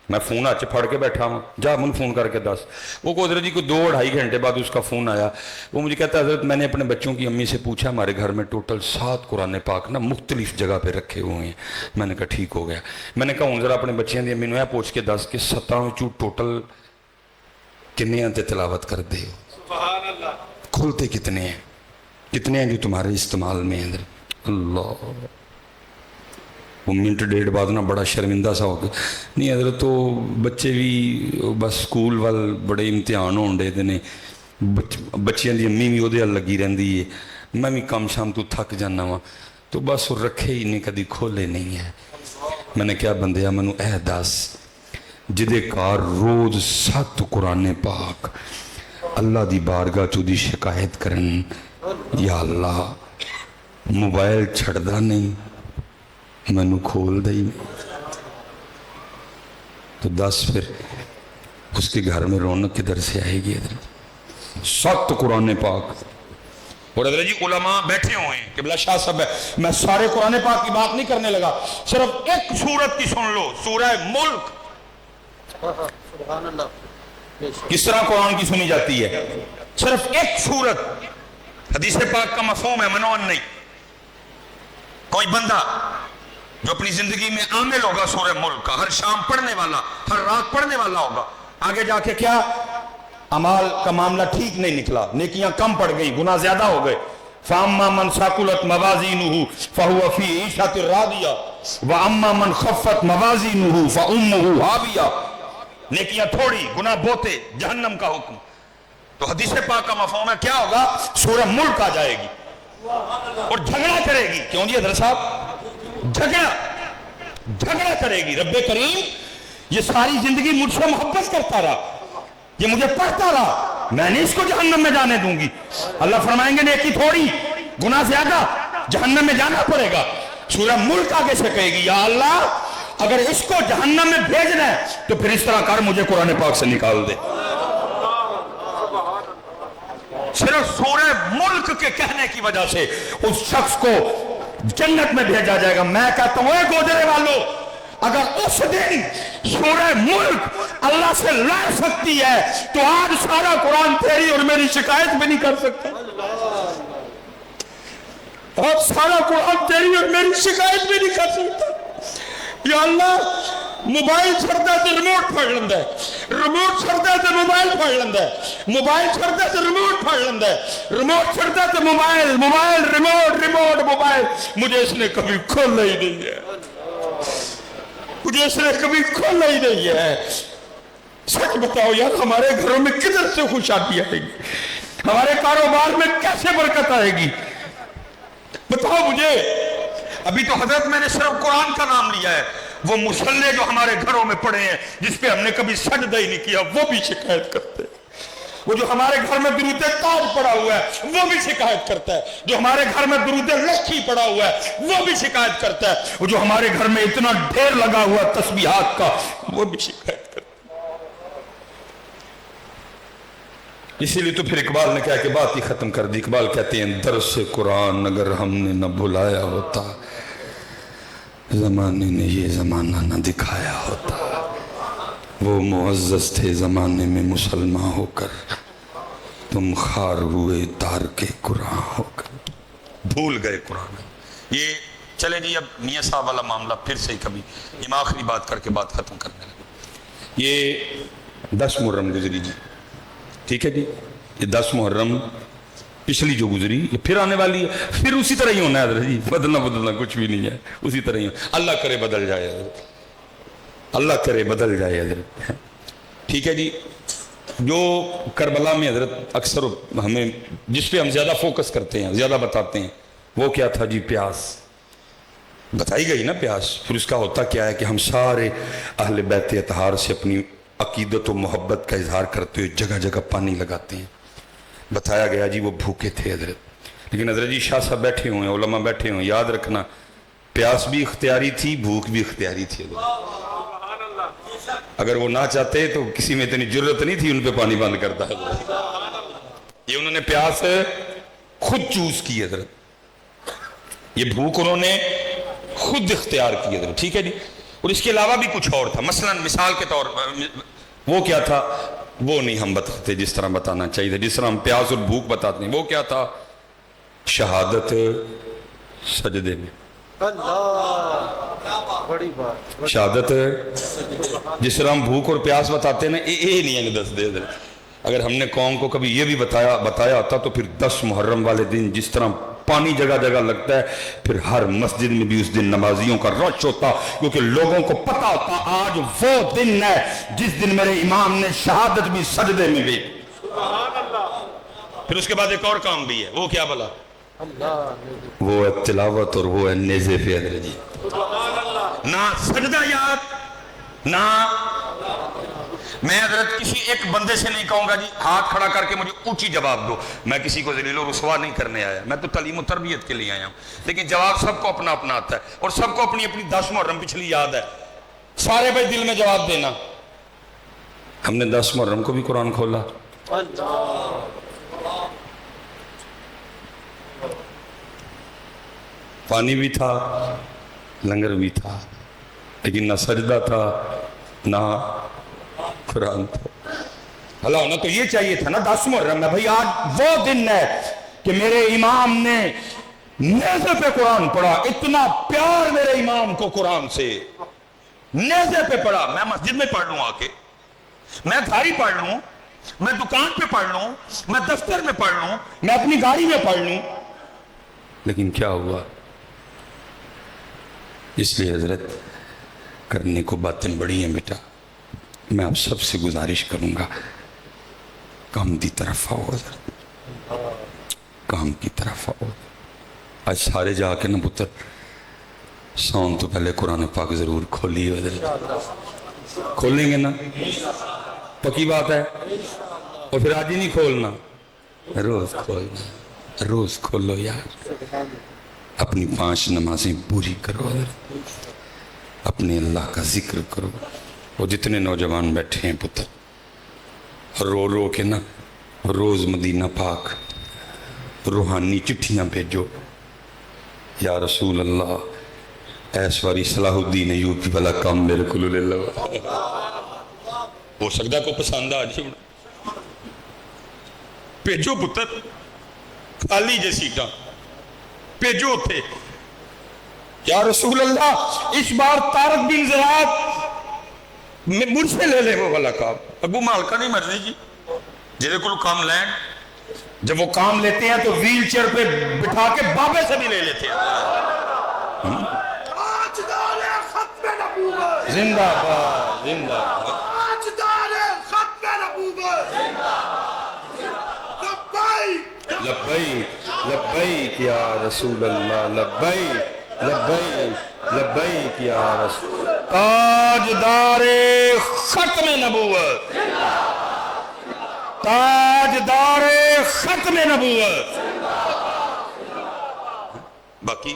میں فون ہاتھ پھڑ کے بیٹھا ہوں، جا من فون کر کے دس. وہ کو حضرت جی کو 2-2.5 گھنٹے بعد اس کا فون آیا. وہ مجھے کہتا ہے حضرت میں نے اپنے بچوں کی امی سے پوچھا ہمارے گھر میں ٹوٹل 7 قرآن پاک نا مختلف جگہ پہ رکھے ہوئے ہیں. میں نے کہا ٹھیک ہو گیا. میں نے کہا ہوں ذرا اپنے بچیاں دی امی نے پوچھ کے دس کہ 7 ٹوٹل کنیاں تے تلاوت کر دے ہو؟ سبحان اللہ. کھلتے کتنے ہیں جو تمہارے استعمال میں ہیں؟ اللہ. وہ منٹ ڈیڑھ بعد نا بڑا شرمندہ سا ہو گیا. نہیں حضرت تو بچے بھی بس سکول وال بڑے امتحان ہون دے نے، بچیاں دی امی بھی وہ لگی رہندی ہے، میں بھی کام شام تو تھک جانا وا تو بس وہ رکھے ہی نہیں، کدی کھولے نہیں ہے. میں نے کیا بندیا منو اے دس جدے کار روز 7 قرآن پاک اللہ دی بارگاہ چو دی شکایت کرن یا اللہ موبائل چھڑ دا نہیں مینو کھول دئی. تو 10 پھر اس کے گھر میں رونق کدھر سے آئے گی حضرت؟ سخت قرآن پاک. اور حضرت جی علماء بیٹھے ہوئے ہیں قبلہ شاہ صاحب ہے، میں سارے قرآن پاک کی بات نہیں کرنے لگا، صرف ایک سورت کی سن لو، سورہ ملک. سبحان اللہ. کس طرح قرآن کی سنی جاتی ہے؟ صرف ایک سورت. حدیث پاک کا مفہوم ہے، منون نہیں. کوئی بندہ جو اپنی زندگی میں عامل ہوگا سورہ ملک کا، ہر شام پڑھنے والا، ہر رات پڑھنے والا ہوگا، آگے جا کے کیا اعمال کا معاملہ ٹھیک نہیں نکلا، نیکیاں کم پڑ گئی، گناہ زیادہ ہو گئے. فَأَمَّا مَنْ ثَقُلَتْ مَوَازِينُهُ فَهُوَ فِي عِيشَةٍ رَاضِيَةٍ وَأَمَّا مَنْ خَفَّتْ مَوَازِينُهُ فَأُمُّهُ هَاوِيَةٌ. نیکیاں تھوڑی، گناہ بہتے، جہنم کا حکم. تو حدیث پاک کا مفہوم ہے کیا ہوگا؟ سورہ ملک آ جائے گی اور جھگڑا کرے گی. کیوں جی حضرت صاحب؟ جھگڑا کرے گی. رب کریم یہ ساری زندگی مجھ سے محبت کرتا رہا، یہ مجھے پڑھتا رہا، میں نہیں اس کو جہنم میں جانے دوں گی. اللہ فرمائیں گے نیکی تھوڑی، گناہ زیادہ، جہنم میں جانا پڑے گا. سورہ ملک آگے سے کہے گی یا اللہ اگر اس کو جہنم میں بھیجنا ہے تو پھر اس طرح کر مجھے قرآن پاک سے نکال دے. صرف سورہ ملک کے کہنے کی وجہ سے اس شخص کو جنت میں بھیجا جائے گا. میں کہتا ہوں اے گوجرے والو، اگر اس دن سورہ ملک اللہ سے لڑ سکتی ہے تو آج سارا قرآن تیری اور میری شکایت بھی نہیں کر سکتا. آج سارا قرآن تیری اور میری شکایت بھی نہیں کر سکتا. یا اللہ موبائل چھڑتا ہے تو ریموٹ پھڑ لیندہ ہے، ریموٹ چھڑتا ہے تو موبائل پھڑ لیندہ ہے، موبائل چھڑتا ہے تو ریموٹ پھڑ لیندہ ہے، ریموٹ چھڑتا ہے تو mobile, mobile remote, remote mobile. مجھے اس نے کبھی کھولا ہی نہیں ہے، مجھے اس نے کبھی کھولا ہی نہیں ہے. سچ بتاؤ یار ہمارے گھروں میں کدھر سے خوشحالی آئے گی؟ ہمارے کاروبار میں کیسے برکت آئے گی؟ بتاؤ مجھے. ابھی تو حضرت میں نے صرف قرآن کا نام لیا ہے، وہ مصلے جو ہمارے گھروں میں پڑے ہیں جس پہ ہم نے کبھی سجدہ ہی نہیں کیا وہ بھی شکایت کرتے ہیں. وہ جو ہمارے گھر میں درود تاج پڑا ہوا ہے وہ بھی شکایت کرتا ہے. جو ہمارے گھر میں درود لکھی پڑا ہوا ہے وہ بھی شکایت کرتا ہے. وہ جو ہمارے گھر میں اتنا ڈھیر لگا ہوا تسبیحات کا وہ بھی شکایت کرتا ہے. اسی لیے تو پھر اقبال نے کہا کہ بات ہی ختم کر دی. اقبال کہتے ہیں درس قرآن اگر ہم نے نہ بھلایا ہوتا، زمانے نے یہ زمانہ نہ دکھایا ہوتا. وہ معزز تھے زمانے میں مسلمان ہو کر، تم خار ہوئے تارک قرآن ہو کر. بھول گئے قرآن. یہ چلے جی اب میاں صاحب والا معاملہ پھر سے کبھی یہ میں آخری بات کر کے بات ختم کرنے لگا. یہ 10 محرم گزری جی، ٹھیک ہے جی، یہ 10 محرم پچھلی جو گزری یہ پھر آنے والی ہے، پھر اسی طرح ہی ہونا ہے حضرت جی. بدلنا کچھ بھی نہیں ہے، اسی طرح ہی. اللہ کرے بدل جائے حضرت، اللہ کرے بدل جائے حضرت. ٹھیک ہے جی. جو کربلا میں حضرت اکثر ہمیں جس پہ ہم زیادہ فوکس کرتے ہیں، زیادہ بتاتے ہیں، وہ کیا تھا جی؟ پیاس. بتائی گئی نا پیاس. پھر اس کا ہوتا کیا ہے کہ ہم سارے اہل بیت اطہار سے اپنی عقیدت و محبت کا اظہار کرتے ہوئے جگہ جگہ پانی لگاتے ہیں. بتایا گیا جی وہ بھوکے تھے حضرت. لیکن حضرت جی شاہ صاحب بیٹھے ہوئے ہیں، علماء بیٹھے ہوئے ہیں، یاد رکھنا پیاس بھی اختیاری تھی، بھوک بھی اختیاری تھی حضرت. اگر وہ نہ چاہتے تو کسی میں اتنی جرت نہیں تھی ان پہ پانی بند کرتا حضرت. یہ انہوں نے پیاس خود چوز کی حضرت، یہ بھوک انہوں نے خود اختیار کی حضرت. ٹھیک ہے جی. اور اس کے علاوہ بھی کچھ اور تھا. مثلا مثال کے طور پر وہ کیا تھا وہ نہیں ہم بتاتے جس طرح بتانا چاہیے تھا. جس طرح ہم پیاس اور بھوک بتاتے ہیں وہ کیا تھا؟ شہادت سجدے میں. بڑی بات. شہادت جس طرح ہم بھوک اور پیاس بتاتے ہیں نا یہ نہیں ہے دس دے. اگر ہم نے قوم کو کبھی یہ بھی بتایا ہوتا تو پھر 10 محرم والے دن جس طرح پانی جگہ جگہ لگتا ہے پھر ہر مسجد میں بھی اس دن نمازیوں کا رش ہوتا، کیونکہ لوگوں کو پتا ہوتا آج وہ دن ہے جس دن میرے امام نے شہادت بھی سجدے میں بھی. پھر اس کے بعد ایک اور کام بھی ہے، وہ کیا بلا؟ وہ ہے تلاوت اور وہ ہے نیزے پہ حضرت جی. نہ سجدہ یاد نہ. میں حضرت کسی ایک بندے سے نہیں کہوں گا جی ہاتھ کھڑا کر کے مجھے اونچی جواب دو. میں کسی کو ذلیل و رسوا نہیں کرنے آیا، میں تو تعلیم و تربیت کے لیے آیا ہوں. لیکن جواب سب کو اپنا اپنا آتا ہے اور سب کو اپنی اپنی 10 محرم پچھلی یاد ہے. سارے بھائی دل میں جواب دینا. ہم نے 10 محرم کو بھی قرآن کھولا, پانی بھی تھا, لنگر بھی تھا, لیکن نہ سجدہ تھا نہ قرآن تھا. اللہ ہونا تو یہ چاہیے تھا نا 10 محرم میں, بھائی آج وہ دن ہے کہ میرے امام نے نیزے پہ قرآن پڑھا. اتنا پیار میرے امام کو قرآن سے, نیزے پہ پڑھا. میں مسجد میں پڑھ لوں, آ کے میں گھر ہی پڑھ لوں, میں دکان پہ پڑھ لوں, میں دفتر میں پڑھ لوں, میں اپنی گاڑی میں پڑھ لوں, لیکن کیا ہوا؟ اس لیے حضرت کرنے کو باتیں بڑی ہیں بیٹا. میں آپ سب سے گزارش کروں گا, کام کی طرف آؤ حضرت, کام کی طرف آؤ. آج سارے جا کے نا پتر سون تو پہلے قرآن پاک ضرور کھولی حضرت. کھولیں گے نا؟ پکی بات ہے. اور پھر آج ہی نہیں کھولنا, روز کھولنا, روز کھولو یار. اپنی 5 نمازیں پوری کرو حضرت, اپنے اللہ کا ذکر کرو. وہ جتنے نوجوان بیٹھے ہیں پتر, رو رو کے نا روز مدینہ پاک روحانی چٹھیاں بھیجو. یا رسول اللہ, ایس واری صلاح الدین ایوبی والا کام میرے کو لے لو. ہو سکتا کو پسند آ جائے, بھیجو پتر, خالی جے سیٹاں بھیجو تھے. یا رسول اللہ اس بار طارق بن زیاد مجھ سے لے لے وہ والا کام. ابو مالکہ نہیں مرضی جی, جنہیں کو کام لین, جب وہ کام لیتے ہیں تو ویل چیئر پہ بٹھا کے بابے سے بھی لے لیتے ہیں. زندہ باد, زندہ باد. لبیک لبیک یا رسول اللہ, لبیک لبیک لبیک یا رسول. تاجدار ختم نبوت, تاجدار ختم نبوت. باقی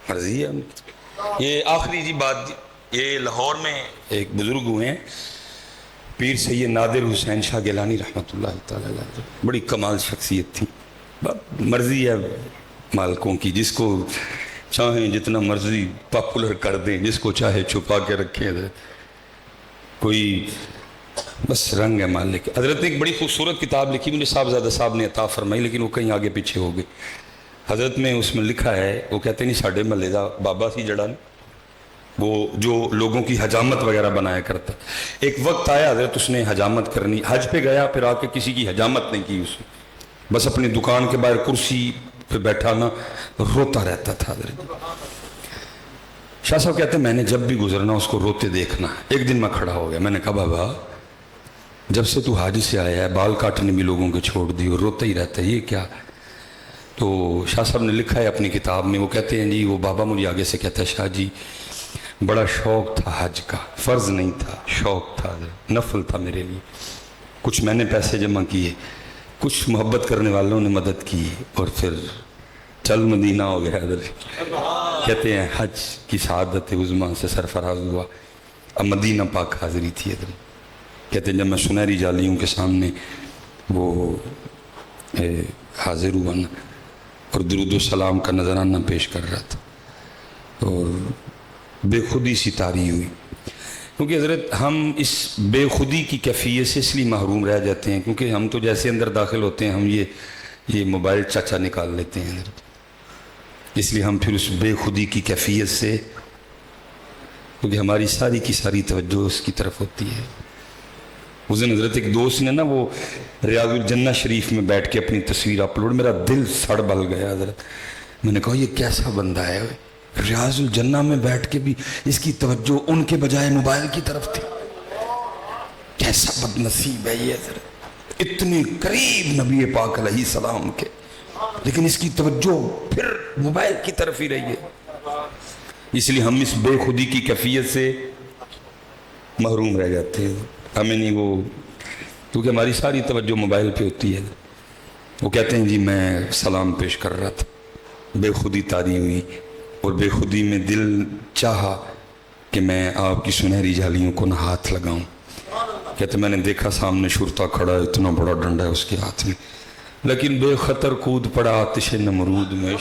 مرضی ہے. یہ آخری جی بات, یہ لاہور میں ایک بزرگ ہوئے ہیں پیر سید نادر حسین شاہ گیلانی رحمۃ اللہ تعالی علیہ, بڑی کمال شخصیت تھی. مرضی ہے مالکوں کی, جس کو چاہیں جتنا مرضی پاپولر کر دیں, جس کو چاہے چھپا کے رکھیں. کوئی بس رنگ ہے مالک. حضرت نے ایک بڑی خوبصورت کتاب لکھی, مجھے صاحبزادہ صاحب نے عطا فرمائی, لیکن وہ کہیں آگے پیچھے ہو گئی. حضرت میں اس میں لکھا ہے, وہ کہتے نہیں ساڑھے محلے دا بابا سی جڑا نا, وہ جو لوگوں کی حجامت وغیرہ بنایا کرتا. ایک وقت آیا حضرت اس نے حجامت کرنی, حج پہ گیا, پھر آ کے کسی کی حجامت نہیں کی اس نے, بس اپنی دکان کے باہر کرسی پہ بیٹھا نا روتا رہتا تھا. حضرت شاہ صاحب کہتے ہیں میں نے جب بھی گزرنا اس کو روتے دیکھنا. ایک دن میں کھڑا ہو گیا, میں نے کہا بابا جب سے تو حج سے آیا ہے بال کاٹنے بھی لوگوں کے چھوڑ دی اور روتا ہی رہتا ہے, یہ کیا؟ تو شاہ صاحب نے لکھا ہے اپنی کتاب میں, وہ کہتے ہیں جی وہ بابا مجھے آگے سے کہتا ہے شاہ جی بڑا شوق تھا حج کا, فرض نہیں تھا, شوق تھا, نفل تھا میرے لیے. کچھ میں نے پیسے جمع کیے, کچھ محبت کرنے والوں نے مدد کی, اور پھر چل مدینہ ہو گیا. کہتے ہیں حج کی سعادت عظمیٰ سے سرفراز ہوا, اب مدینہ پاک حاضری تھی. کہتے ہیں جب میں سنہری جالیوں کے سامنے وہ حاضر ہوا نا اور درود و سلام کا نذرانہ پیش کر رہا تھا, اور بے خودی سی طاری ہوئی. کیونکہ حضرت ہم اس بے خودی کی کیفیت سے اس لیے محروم رہ جاتے ہیں کیونکہ ہم تو جیسے اندر داخل ہوتے ہیں ہم یہ موبائل چاچا نکال لیتے ہیں حضرت. اس لیے ہم پھر اس بے خودی کی کیفیت سے, کیونکہ ہماری ساری کی ساری توجہ اس کی طرف ہوتی ہے. اس دن حضرت ایک دوست نے نا وہ ریاض الجنہ شریف میں بیٹھ کے اپنی تصویر اپلوڈ, میرا دل سڑ بل گیا حضرت. میں نے کہا یہ کیسا بندہ ہے, ریاض الجنہ میں بیٹھ کے بھی اس کی توجہ ان کے بجائے موبائل کی طرف تھی. کیسا بد نصیب ہے یہ حضرت, اتنے قریب نبی پاک علیہ السلام کے, لیکن اس کی توجہ پھر موبائل کی طرف ہی رہی ہے. اس لیے ہم اس بے خودی کی کیفیت سے محروم رہ جاتے ہیں. ہمیں نہیں وہ, کیونکہ ہماری ساری توجہ موبائل پہ ہوتی ہے. وہ کہتے ہیں جی میں سلام پیش کر رہا تھا, بے خودی طاری ہوئی, اور بے خودی میں دل چاہا کہ میں آپ کی سنہری جالیوں کو نہ ہاتھ لگاؤں. کہتے میں نے دیکھا سامنے شرطا کھڑا ہے, اتنا بڑا ڈنڈا ہے اس کے ہاتھ میں, لیکن بے خطر کود پڑا آتش نمرود میں.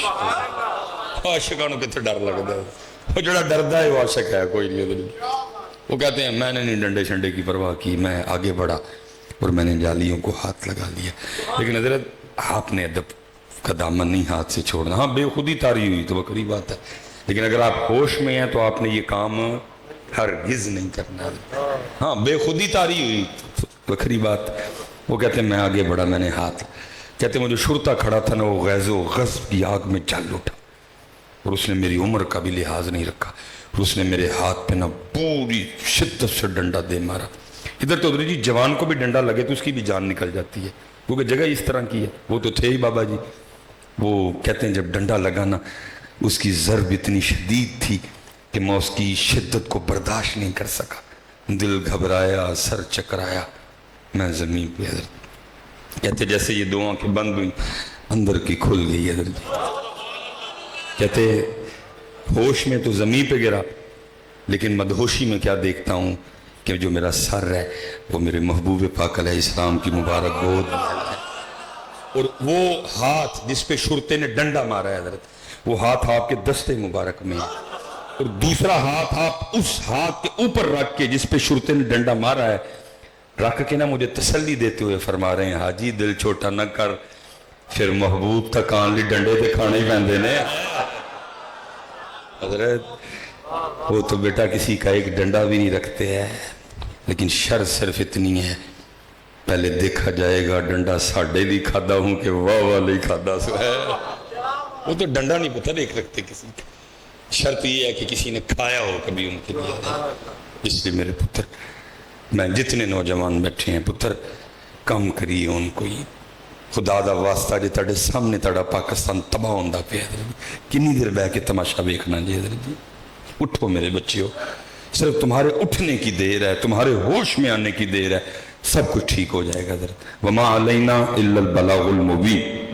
عاشقانوں کتے ڈر لگتا ہے, وہ جڑا ڈردا ہے وہ عاشق ہے کوئی نہیں. وہ کہتے ہیں میں نے نہیں ڈنڈے شنڈے کی پرواہ کی, میں آگے بڑھا اور میں نے جالیوں کو ہاتھ لگا لیا. لیکن حضرت آپ نے ادب کا دامن نہیں ہاتھ سے چھوڑنا. ہاں بے خودی طاری ہوئی تو بکری بات ہے, لیکن اگر آپ ہوش میں ہیں تو آپ نے یہ کام ہرگز نہیں کرنا. ہاں بے خودی طاری ہوئی بکری بات. وہ کہتے ہیں میں آگے بڑھا, میں نے ہاتھ, کہتے ہیں مجھے شرطا کھڑا تھا نا, وہ غیظ و غضب کی آگ میں جل اٹھا اور اس نے میری عمر کا بھی لحاظ نہیں رکھا, اور اس نے میرے ہاتھ پہ نا پوری شدت سے ڈنڈا دے مارا. ادھر تو جی جوان کو بھی ڈنڈا لگے تو اس کی بھی جان نکل جاتی ہے, کیونکہ جگہ اس طرح کی ہے. وہ تو تھے ہی بابا جی. وہ کہتے ہیں جب ڈنڈا لگا نا, اس کی ضرب اتنی شدید تھی کہ میں اس کی شدت کو برداشت نہیں کر سکا. دل گھبرایا, سر چکرایا, میں زمین پہ. حضرت کہتے جیسے یہ دو آنکھیں بند ہوئی, اندر کی کھل گئی. حضرت کہتے ہوش میں تو زمین پہ گرا, لیکن مدہوشی میں کیا دیکھتا ہوں کہ جو میرا سر ہے وہ میرے محبوب پاک علیہ السلام کی مبارک گود میں ہے, اور وہ ہاتھ جس پہ شرطے نے ڈنڈا مارا ہے حضرت, وہ ہاتھ آپ کے دستے مبارک میں ہے, اور دوسرا ہاتھ آپ اس ہاتھ کے اوپر رکھ کے جس پہ شرطے نے ڈنڈا مارا ہے رکھ کے نا مجھے تسلی دیتے ہوئے فرما رہے ہیں حاجی دل چھوٹا نہ کر, پھر محبوب تک آن لی ڈنڈے دے کھانے ہی پہندے نے. حضرت وہ تو بیٹا کسی کا ایک ڈنڈا بھی نہیں رکھتے ہیں, لیکن شر صرف اتنی ہے پہلے دیکھا جائے گا ڈنڈا ساڑھے بھی کھادا ہوں کہ واہ واہ لئی کھادا سو ہے. وہ تو ڈنڈا نہیں پتہ دیکھ رکھتے کسی کا, شرط یہ ہے کہ کسی نے کھایا ہو کبھی ان کے لیے. اس لیے میرے پتر, میں جتنے نوجوان بیٹھے ہیں پتر کم کریے ان کو ہی خدا دا واسطہ جی تاڑے سامنے تاڑا پاکستان تباہ ہوندہ پہ حضرت کنی دیر بہ کے تماشا بیکھنا جی. حضرت جی اٹھو میرے بچیو, صرف تمہارے اٹھنے کی دیر ہے, تمہارے ہوش میں آنے کی دیر ہے, سب کچھ ٹھیک ہو جائے گا. حضرت وما علینا الا البلاغ المبین.